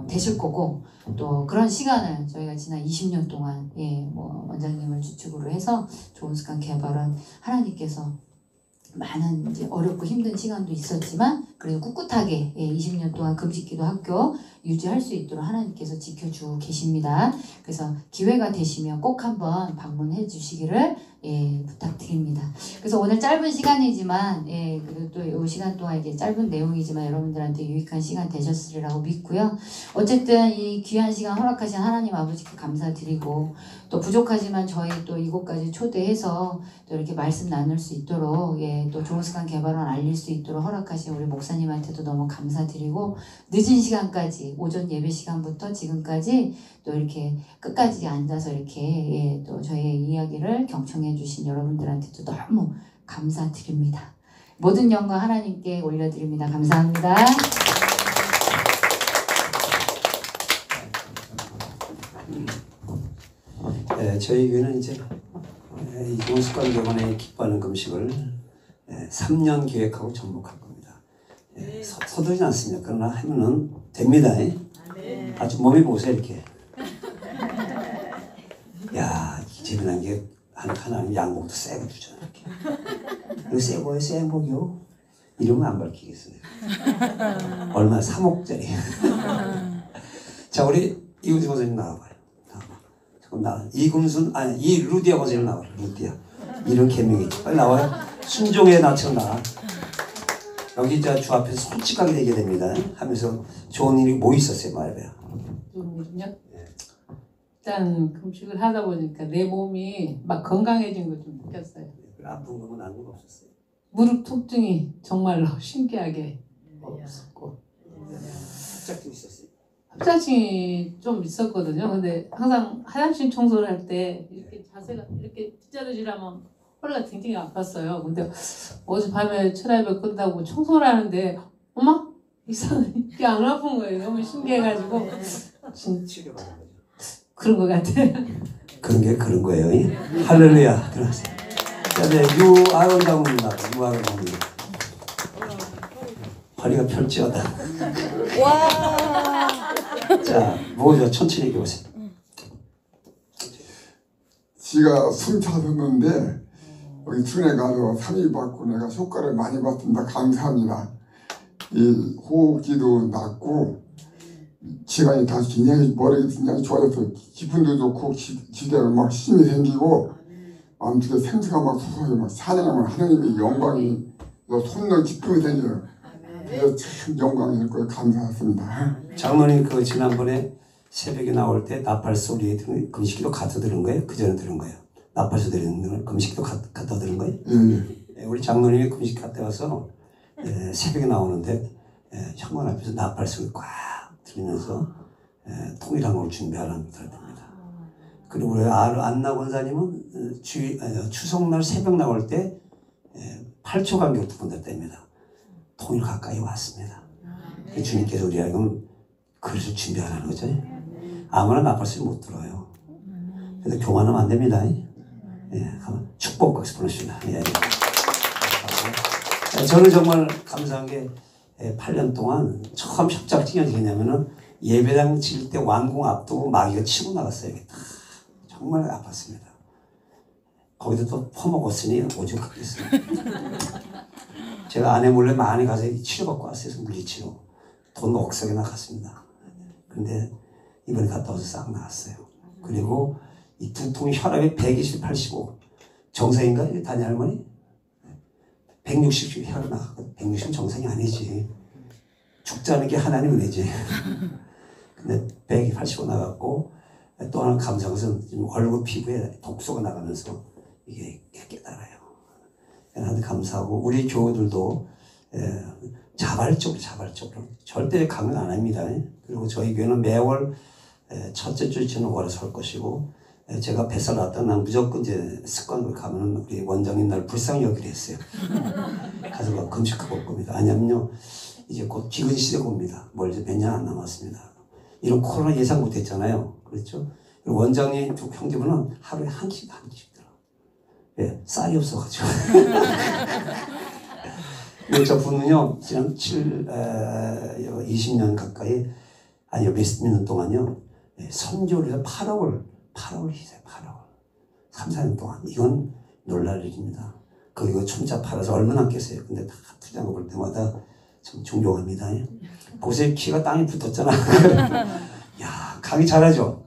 되실 거고, 또 그런 시간을 저희가 지난 20년 동안 뭐 원장님을 주축으로 해서 좋은 습관 개발은 하나님께서 많은 이제 어렵고 힘든 시간도 있었지만 그래도 꿋꿋하게 20년 동안 금식기도 학교 유지할 수 있도록 하나님께서 지켜주고 계십니다. 그래서 기회가 되시면 꼭 한번 방문해 주시기를 부탁드립니다. 그래서 오늘 짧은 시간이지만 그리고 또 이 시간 동안 이게 짧은 내용이지만 여러분들한테 유익한 시간 되셨으리라고 믿고요. 어쨌든 이 귀한 시간 허락하신 하나님 아버지께 감사드리고 또 부족하지만 저희 또 이곳까지 초대해서 또 이렇게 말씀 나눌 수 있도록 또 좋은 습관 개발원 알릴 수 있도록 허락하신 우리 목사님한테도 너무 감사드리고 늦은 시간까지 오전 예배 시간부터 지금까지 또 이렇게 끝까지 앉아서 이렇게 또 저희의 이야기를 경청해 주신 여러분들한테도 너무 감사드립니다. 모든 영광 하나님께 올려드립니다. 감사합니다. 저희 교회는 이제 이 좋은 습관 개발에 기뻐하는 금식을 3년 계획하고 접목할 겁니다. 서두르지 않습니다. 그러나 하면은 됩니다. 아주 몸에 보세요. 이렇게. 야, 재미난 게 하나님 양복도 새거 주잖아. 이렇게. 이거 새 거예요? 새 양복이요? 이러면 안 밝히겠어요. 얼마? 3억짜리. 자, 우리 이우지 선생님 나와봐요. 이금순, 아니, 루디아 선생님 나와요. 루디아. 이런 개명이지. 빨리 나와요. 순종의 나처럼 나와. 여기 주 앞에서 솔직하게 얘기해야 됩니다. 하면서 좋은 일이 뭐 있었어요? 말해봐요. 좋은 일은요? 일단 금식을 하다 보니까 내 몸이 막 건강해진 걸 좀 느꼈어요. 아픈 거는 아무 거 없었어요. 무릎 통증이 정말로 신기하게 없었고. 합작도 있었어요. 합작증이 좀 있었거든요. 근데 항상 화장실 청소를 할 때 이렇게 자세가 이렇게 뒷자르지라면 허리가 굉장히 아팠어요. 근데 어젯밤에 철야배 끝나고 청소를 하는데 엄마? 이게 안 아픈 거예요. 너무 신기해가지고 치료받은 거죠. 그런 것 같아요. 그런 거예요. 할렐루야. 들어가세요. 자, 네, 유아론 장모님 나와요. 유아론 장모님. 허리가 펼치어다. 와. 자, 뭐죠? 천천히 얘기해보세요. 지가 숨 차섰는데 여기 춘에 가서 3일 받고 내가 효과를 많이 받습니다. 감사합니다. 이 호흡기도 낫고 시간이 다 굉장히 머리가 굉장히 좋아져서 기분도 좋고 기대가 막 힘이 생기고 마음속에 생수가 막 솟아요. 막 찬양하면 하나님의 영광이 손을 기쁨이 생겨요. 그래서 참 영광일 거예요. 감사했습니다. 장로님 그 지난번에 새벽에 나올 때 나팔 소리에 들은 금식기도 갖다 들은 거예요? 그 전에 들은 거예요? 나팔 소리 들은 금식기도 갖다 들은 거예요? 우리 장로님이 금식 갔다 와서 새벽에 나오는데 현관 앞에서 나팔 소리 꽉 들으면서 통일한 걸 준비하라는 들었답니다. 그리고 우리 안나 권사님은 추석날 새벽 나올 때 8초 간격 두 번 됐답니다. 통일 가까이 왔습니다. 주님께서 우리 하여금 그릇을 준비하라는 거죠. 아무나 나팔 소리 못 들어요. 그래서 교만하면 안 됩니다. 축복 거기서 보내십니다. 저는 정말 감사한 게 8년 동안 처음 협작증이 어떻게 했냐면은 예배당 칠 때 완공 앞두고 마귀가 치고 나갔어요. 정말 아팠습니다. 거기서 또 퍼먹었으니 오죽 그랬어요. 제가 아내 몰래 많이 가서 치료받고 왔어요. 물리치료. 돈 억석에 나갔습니다. 근데 이번에 갔다 와서 싹 나았어요. 그리고 이 두통 혈압이 120, 85. 정상인가? 다니 할머니? 160 혈압 나갔거든. 160은 정상이 아니지. 죽자는 게 하나님 은혜지. 근데 185 나갔고, 또 하나 감사한 것은 얼굴 피부에 독소가 나가면서 이게 깨달아요. 하나님 감사하고, 우리 교우들도 자발적으로 절대 강요 안 합니다. 그리고 저희 교회는 매월 첫째 주 저는 월에 설 것이고, 제가 뱃살 났다 난 무조건 이제 습관으로 가면은 우리 원장님 날 불쌍히 여기려 했어요. 가서 막 금식하고 올 겁니다. 아니면요, 이제 곧 기근 시대가 옵니다. 멀지 몇 년 안 남았습니다. 이런 코로나 예상 못 했잖아요. 그렇죠? 그리고 원장님 두 형제분은 하루에 한 끼씩 들어. 왜? 쌀이 없어가지고. 저 분은요, 지난 20년 가까이, 아니요, 몇 년 동안요, 선교를 해서 8억을 희생해요, 8억을. 3, 4년 동안. 이건 놀랄 일입니다. 그리고 춘자 팔아서 얼마나 아꼈어요. 근데 다 투자한 거 볼 때마다 참 존경합니다. 보세요, 키가 땅에 붙었잖아. 야, 강의 잘하죠?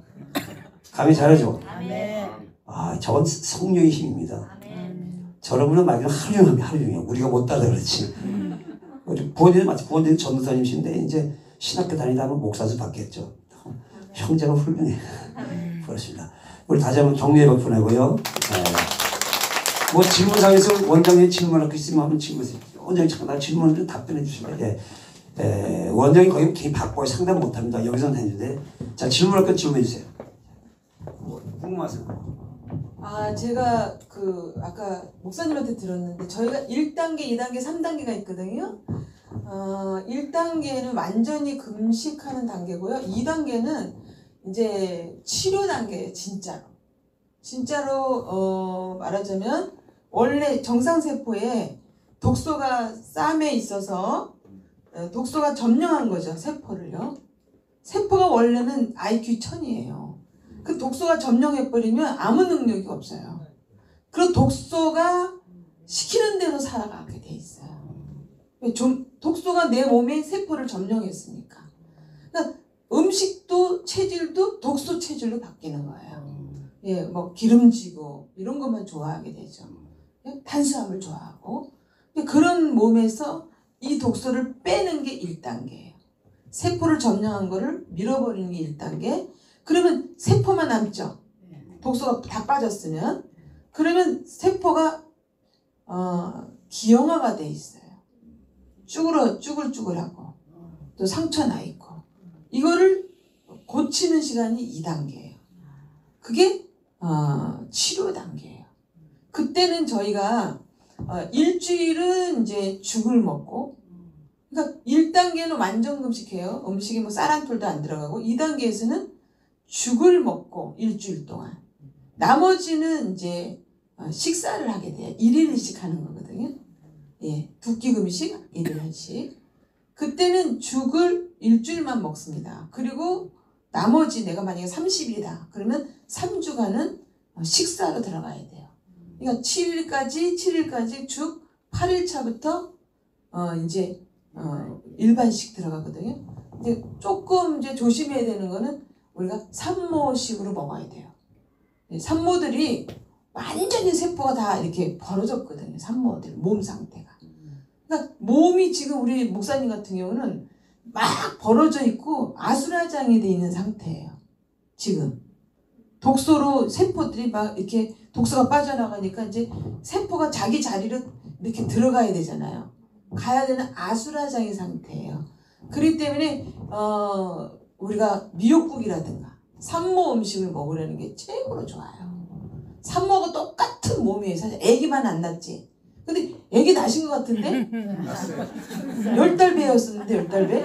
강의 잘하죠? 아, 저건 성령의 힘입니다. 저러분은 말 그대로 하루 종일. 우리가 못 따라 그렇지. 부원장님 마치 부원장님 전도사님이신데 이제 신학교 다니다 하면 목사수 받겠죠. 형제가 훌륭해. 그렇습니다. 우리 다시 한번 격려의 박 보내고요. 뭐 질문상에서 원장님 질문할 거 있으면 한번 질문하세요. 원장님 잠깐 질문을 답변해 주시면. 원장님 거기 개인 바꿔 상담 못합니다. 여기서는 했는데 자 질문할 건 질문해 주세요. 궁금하세요? 아, 제가 아까 목사님한테 들었는데 저희가 1단계, 2단계, 3단계가 있거든요. 1단계는 완전히 금식하는 단계고요. 2단계는 이제 치료 단계예요, 진짜로. 진짜로 말하자면 원래 정상세포에 독소가 쌈에 있어서 독소가 점령한 거죠, 세포를요. 세포가 원래는 IQ 1000이에요. 그 독소가 점령해버리면 아무 능력이 없어요. 그리고 독소가 시키는 대로 살아가게 돼 있어요. 독소가 내 몸의 세포를 점령했으니까. 그러니까 음식도 체질도 독소 체질로 바뀌는 거예요. 뭐 기름지고 이런 것만 좋아하게 되죠. 탄수화물 좋아하고. 그런 몸에서 이 독소를 빼는 게 1단계예요. 세포를 점령한 거를 밀어버리는 게 1단계. 그러면 세포만 남죠. 독소가 다 빠졌으면. 그러면 세포가 기형아가 돼 있어요. 쭈글쭈글하고 또 상처 나 있고. 이거를 고치는 시간이 2단계예요. 그게 치료 단계예요. 그때는 저희가 일주일은 이제 죽을 먹고, 그러니까 1단계는 완전 금식해요. 음식이 뭐 쌀 한 톨도 안 들어가고, 2단계에서는 죽을 먹고 일주일 동안. 나머지는 이제 식사를 하게 돼요. 1일 1식 하는 거거든요. 2끼 금식, 1일 1식. 그때는 죽을 일주일만 먹습니다. 그리고 나머지 내가 만약에 30일이다. 그러면 3주간은 식사로 들어가야 돼요. 그러니까 7일까지 죽, 8일차부터 이제 일반식 들어가거든요. 근데 조금 이제 조심해야 되는 거는 우리가 산모식으로 먹어야 돼요. 산모들이 완전히 세포가 다 이렇게 벌어졌거든요. 산모들 몸 상태가. 그러니까 몸이 지금 우리 목사님 같은 경우는 막 벌어져 있고 아수라장이 돼 있는 상태예요. 지금 독소로 세포들이 막 이렇게 독소가 빠져나가니까 이제 세포가 자기 자리로 이렇게 들어가야 되잖아요. 가야 되는 아수라장의 상태예요. 그렇기 때문에 우리가 미역국이라든가 산모 음식을 먹으려는 게 최고로 좋아요. 산모가 똑같은 몸이에요. 사실 애기만 안 낳지. 근데 애기 낳으신 것 같은데? 10달 배였었는데 10달 배?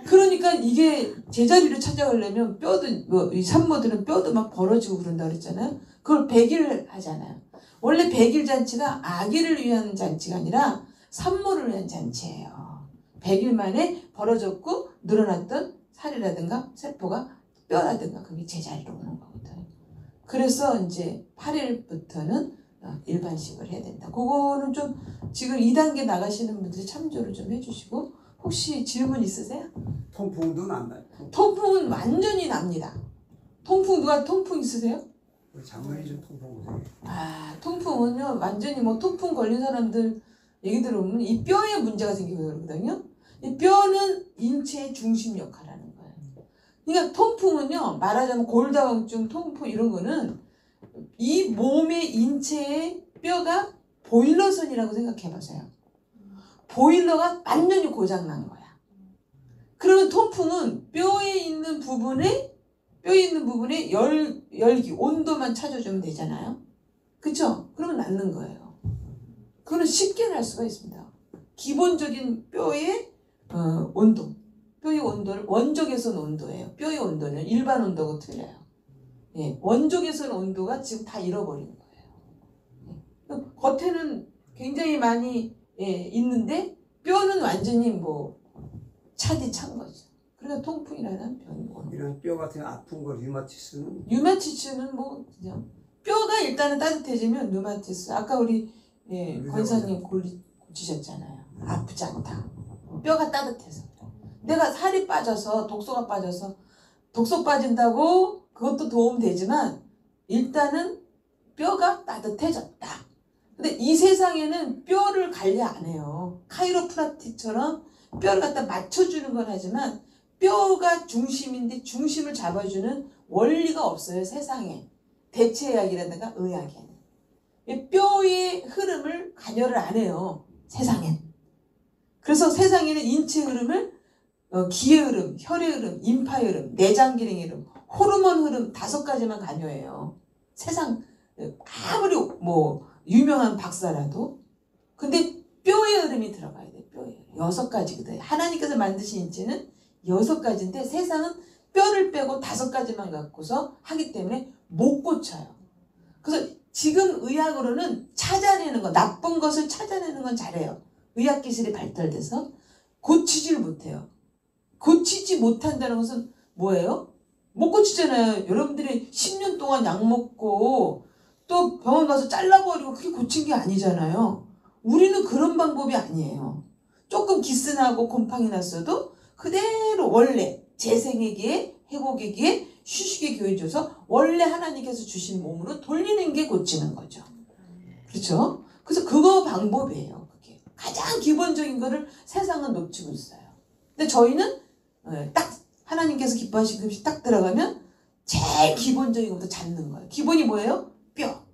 그러니까 이게 제자리를 찾아가려면 뼈도 이 산모들은 뼈도 막 벌어지고 그런다 그랬잖아요. 그걸 100일 하잖아요. 원래 100일 잔치가 아기를 위한 잔치가 아니라 산모를 위한 잔치예요. 100일 만에 벌어졌고 늘어났던 살이라든가 세포가 뼈라든가 그게 제자리로 오는 거거든요. 그래서 이제 8일부터는 일반식을 해야 된다. 그거는 좀 지금 2단계 나가시는 분들이 참조를 좀 해주시고, 혹시 질문 있으세요? 통풍도 난다. 통풍은 완전히 납니다. 누가 통풍 있으세요? 우리 장모님 좀 통풍 오세요. 통풍은요, 완전히 뭐 통풍 걸린 사람들 얘기 들어보면 이 뼈에 문제가 생기고 그러거든요. 이 뼈는 인체의 중심 역할을 하는 거예요. 그러니까 통풍은요, 말하자면 골다공증, 통풍 이런 거는 이 몸의 인체의 뼈가 보일러선이라고 생각해 보세요. 보일러가 완전히 고장난 거야. 그러면 통풍은 뼈에 있는 부분에 열기, 온도만 찾아주면 되잖아요. 그쵸? 그러면 낫는 거예요. 그거는 쉽게 날 수가 있습니다. 기본적인 뼈의 온도. 뼈의 온도를 원적외선 온도예요. 뼈의 온도는 일반 온도하고 틀려요. 예, 원적외선 온도가 지금 다 잃어버린 거예요. 겉에는 굉장히 많이 있는데 뼈는 완전히 뭐 차디 찬 거죠. 그러니까 통풍이라는 병이 오는 거예요. 이런 뼈 같은 아픈 거 류마티스는 뭐 그냥 뼈가 일단은 따뜻해지면 류마티스. 아까 우리 권사님 고치셨잖아요. 아프지 않다. 뼈가 따뜻해서. 내가 살이 빠져서 독소가 빠져서 독소 빠진다고 그것도 도움 되지만 일단은 뼈가 따뜻해졌다. 근데 이 세상에는 뼈를 관리 안 해요. 카이로프라틱처럼 뼈를 갖다 맞춰주는 건 하지만 뼈가 중심인데 중심을 잡아주는 원리가 없어요. 세상에. 대체의학이라든가 의학에는. 뼈의 흐름을 관여를 안 해요. 세상엔. 그래서 세상에는 인체 흐름을 기의 흐름, 혈의 흐름, 임파의 흐름, 내장 기능의 흐름, 호르몬 흐름 5가지만 관여해요. 세상 아무리 뭐 유명한 박사라도. 근데 뼈의 흐름이 들어가야 돼. 뼈의 6가지거든요. 하나님께서 만드신 인체는 6가지인데 세상은 뼈를 빼고 5가지만 갖고서 하기 때문에 못 고쳐요. 그래서 지금 의학으로는 찾아내는 거, 나쁜 것을 찾아내는 건 잘해요. 의학기술이 발달돼서 고치질 못해요. 고치지 못한다는 것은 뭐예요? 못 고치잖아요. 여러분들이 10년 동안 약 먹고 또 병원 가서 잘라버리고 그게 고친 게 아니잖아요. 우리는 그런 방법이 아니에요. 조금 기스나고 곰팡이 났어도 그대로 원래 재생의 회복의 기회, 휴식의 기회 줘서 원래 하나님께서 주신 몸으로 돌리는 게 고치는 거죠. 그렇죠? 그래서 그거 방법이에요. 그게 가장 기본적인 거를 세상은 놓치고 있어요. 근데 저희는 딱 하나님께서 기뻐하신 금식 딱 들어가면 제일 기본적인 것부터 잡는 거예요. 기본이 뭐예요? 뼈.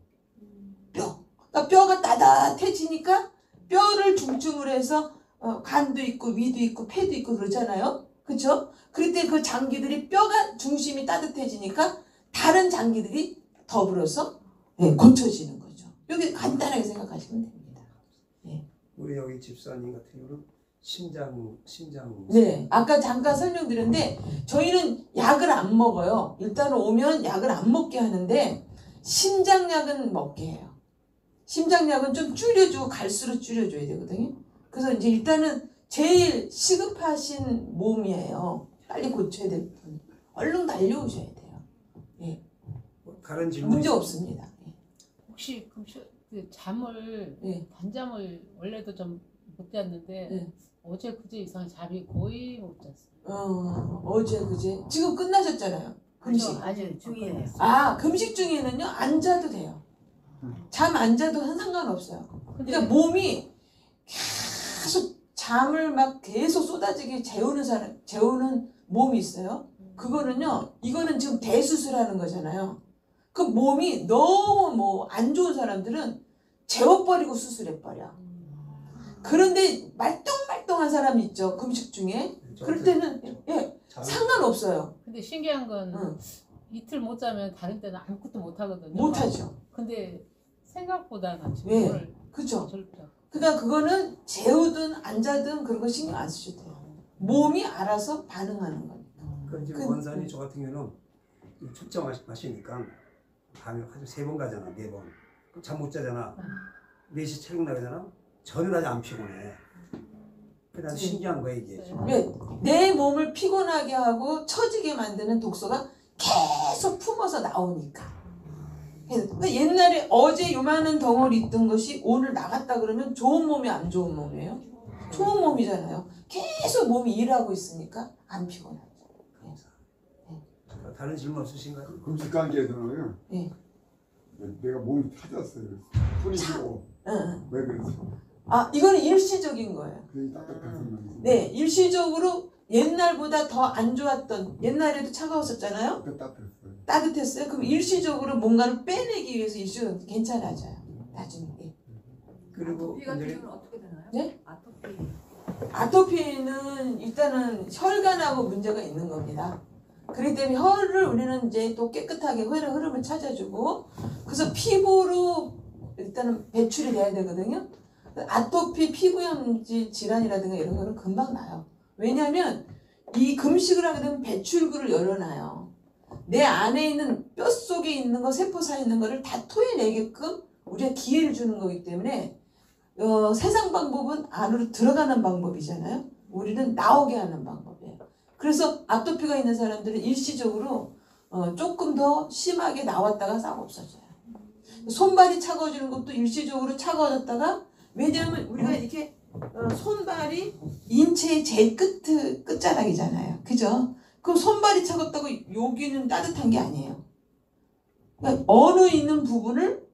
그러니까 뼈가 따뜻해지니까 뼈를 중심으로 해서 간도 있고 위도 있고 폐도 있고 그러잖아요. 그렇죠? 그럴 때 그 장기들이 뼈가 중심이 따뜻해지니까 다른 장기들이 더불어서 고쳐지는 거죠. 여기 간단하게 생각하시면 됩니다. 우리 여기 집사님 같은 경우는 심장. 네, 아까 잠깐 설명드렸는데 저희는 약을 안 먹어요. 일단 오면 약을 안 먹게 하는데 심장약은 먹게 해요. 심장약은 좀 줄여주고 갈수록 줄여줘야 되거든요. 그래서 이제 일단은 제일 시급하신 몸이에요. 빨리 고쳐야 될 분. 얼른 달려오셔야 돼요. 다른 질문 문제 없습니다. 혹시 그 잠을 단잠을 원래도 좀 못 잤는데 어제 그제 이상 잠이 거의 못 잤어요. 어제 그제 지금 끝나셨잖아요. 금식. 아주 중이에요. 금식 중에는요 안 자도 돼요. 잠 안 자도 상관없어요. 근데 그러니까 몸이 계속 잠을 막 계속 쏟아지게 재우는 몸이 있어요. 그거는요, 이거는 지금 대수술하는 거잖아요. 그 몸이 너무 뭐 안 좋은 사람들은 재워버리고 수술해버려. 그런데 말똥말똥한 사람이 있죠. 금식 중에. 그럴 때는 상관없어요. 근데 신기한 건 이틀 못 자면 다른 때는 아무것도 못 하거든요. 못하죠. 근데 생각보다는 그죠. 그러니까 그거는 재우든 안 자든 그런 거 신경 안 쓰셔도 돼요. 몸이 알아서 반응하는 거니까. 그 이제 원산이 저 같은 경우는 출장 마시니까 밤에 한 3번 가잖아, 4번. 잠 못 자잖아. 4시 체력 나가잖아. 전혀 아직 안 피곤해. 그래서 신기한 거야 이게. 내 몸을 피곤하게 하고 처지게 만드는 독소가 계속 품어서 나오니까. 그러니까 옛날에 어제 요만한 덩어리 있던 것이 오늘 나갔다 그러면 좋은 몸이 안 좋은 몸이에요? 좋은 몸이잖아요. 계속 몸이 일하고 있으니까 안 피곤하죠. 다른 질문 없으신가요? 금식 관계에서는요. 네. 내가 몸이 타졌어요. 손이 시고 응. 왜 그랬어? 아, 이거는 일시적인 거예요. 그게 따뜻했었는지. 네, 일시적으로 옛날보다 더 안 좋았던, 옛날에도 차가웠었잖아요. 그때 따뜻했어요. 따뜻했어요. 그럼 일시적으로 뭔가를 빼내기 위해서 일시적으로 괜찮아져요. 나중에. 예. 그리고 아토피 같은 완전히 경우는 어떻게 되나요? 네? 아토피. 아토피는 일단은 혈관하고 문제가 있는 겁니다. 그렇기 때문에 혈을 우리는 이제 또 깨끗하게 혈의 흐름을 찾아주고, 그래서 피부로 일단은 배출이 돼야 되거든요. 아토피, 피부염 질환이라든가 이런 거는 금방 나요. 왜냐하면 이 금식을 하게 되면 배출구를 열어놔요. 내 안에 있는 뼈 속에 있는 거, 세포 사이에 있는 거를 다 토해내게끔 우리가 기회를 주는 거기 때문에 세상 방법은 안으로 들어가는 방법이잖아요. 우리는 나오게 하는 방법이에요. 그래서 아토피가 있는 사람들은 일시적으로 조금 더 심하게 나왔다가 싹 없어져요. 손발이 차가워지는 것도 일시적으로 차가워졌다가, 왜냐하면 우리가 이렇게 손발이 인체의 제일 끝자락이잖아요. 그죠? 그럼 손발이 차갑다고 여기는 따뜻한 게 아니에요. 그러니까 어느 있는 부분을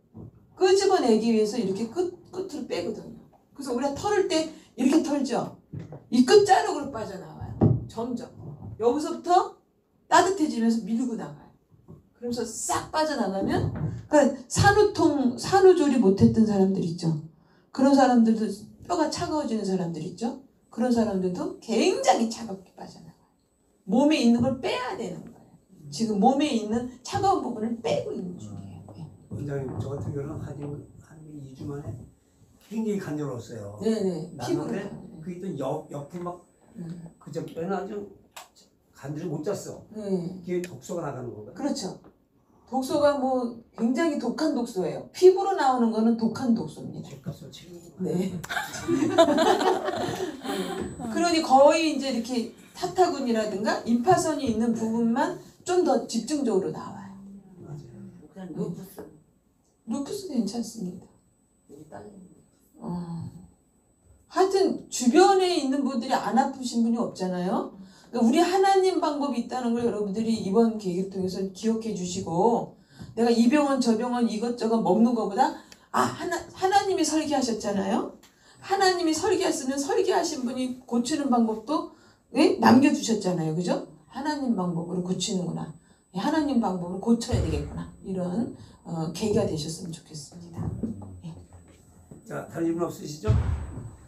끄집어내기 위해서 이렇게 끝으로 빼거든요. 그래서 우리가 털을 때 이렇게 털죠. 이 끝자락으로 빠져나와요. 점점. 여기서부터 따뜻해지면서 밀고 나가요. 그러면서 싹 빠져나가면, 그러니까 산후조리 못했던 사람들 있죠. 그런 사람들도, 뼈가 차가워지는 사람들 있죠. 그런 사람들도 굉장히 차갑게 빠져나가요. 몸에 있는 걸 빼야 되는 거예요. 지금 몸에 있는 차가운 부분을 빼고 있는 중이에요. 네. 원장님 저 같은 경우는 한 2주 만에 굉장히 간절했어요. 네네. 났는데 그 있던 옆을 막 그저 뼈는 아주 간절히 못 잤어. 네. 이게 독소가 나가는 건가요? 그렇죠. 독소가 뭐 굉장히 독한 독소예요. 피부로 나오는 거는 독한 독소입니다. 죗값을 치르는 네. 그러니 거의 이제 이렇게 타타군이라든가 임파선이 있는 부분만 좀 더 집중적으로 나와요. 그냥 루푸스. 루푸스도 괜찮습니다. 여기 딸린. 하여튼 주변에 있는 분들이 안 아프신 분이 없잖아요. 그러니까 우리 하나님 방법이 있다는 걸 여러분들이 이번 계기를 통해서 기억해 주시고, 내가 이 병원 저 병원 이것저것 먹는 것보다 하나님이 설계하셨잖아요. 하나님이 설계했으면 설계하신 분이 고치는 방법도 남겨주셨잖아요. 그죠? 하나님 방법으로 고치는구나. 하나님 방법으로 고쳐야 되겠구나. 이런 계기가 되셨으면 좋겠습니다. 자, 다른 질문 없으시죠?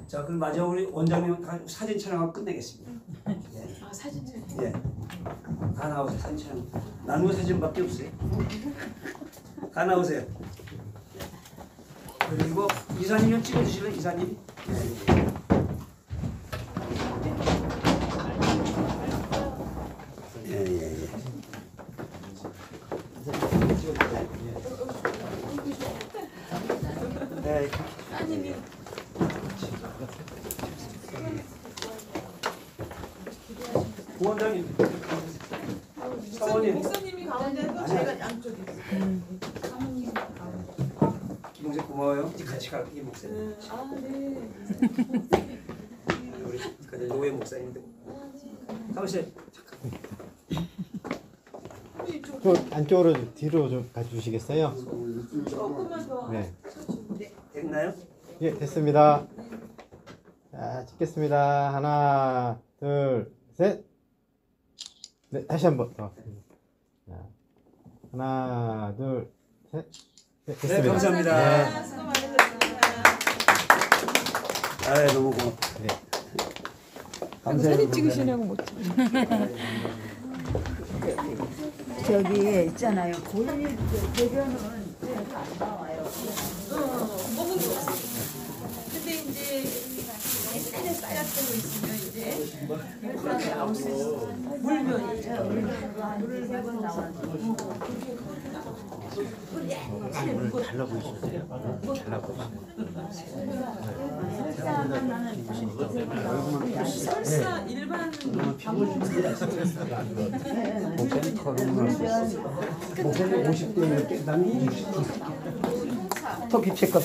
자, 그럼 마지막으로 우리 원장님 사진 촬영하고 끝내겠습니다. 예. 아, 사진 촬영. 예. 다 나오세요. 사진 촬영. 나누는 사진밖에 없어요. 다 나오세요. 그리고 이사님 찍어주실래요? 이사님? 예. 네. 따님이 부원장님, 사모님, 목사님이 가운데고 제가 양쪽에 있어요. 김목사 고마워요. 같이 갈게요, 목사님. 아, 네. 우리 그 노예 목사님도. 가보세요. 잠깐. 또 안쪽으로 뒤로 좀 가주시겠어요? 조금만 더. 네. 됐나요? 예, 됐습니다. 자, 찍겠습니다. 하나, 둘, 셋. 네, 다시 한번 더. 자, 하나, 둘, 셋. 네, 됐습니다. 네, 감사합니다. 네. 수고 많으셨습니다. 아, 너무 고마워. 네. 감사해요. 사진 찍으시려고 못 찍어. 저기 있잖아요. 고일 대변은 그래도 안 나와요. 먹은 거 없어요. 근데 이제 옛날에 쌓였던 거 있으면 이제 이렇게 나올 수 있어. 물면이. 물을 3번 나왔는데. 달라 보이시는데요? 달라 보이시네요. 설사 하나는 설사 일반 목사님 걸음을 목사님 50대인데 나는 60대. 터키 책값.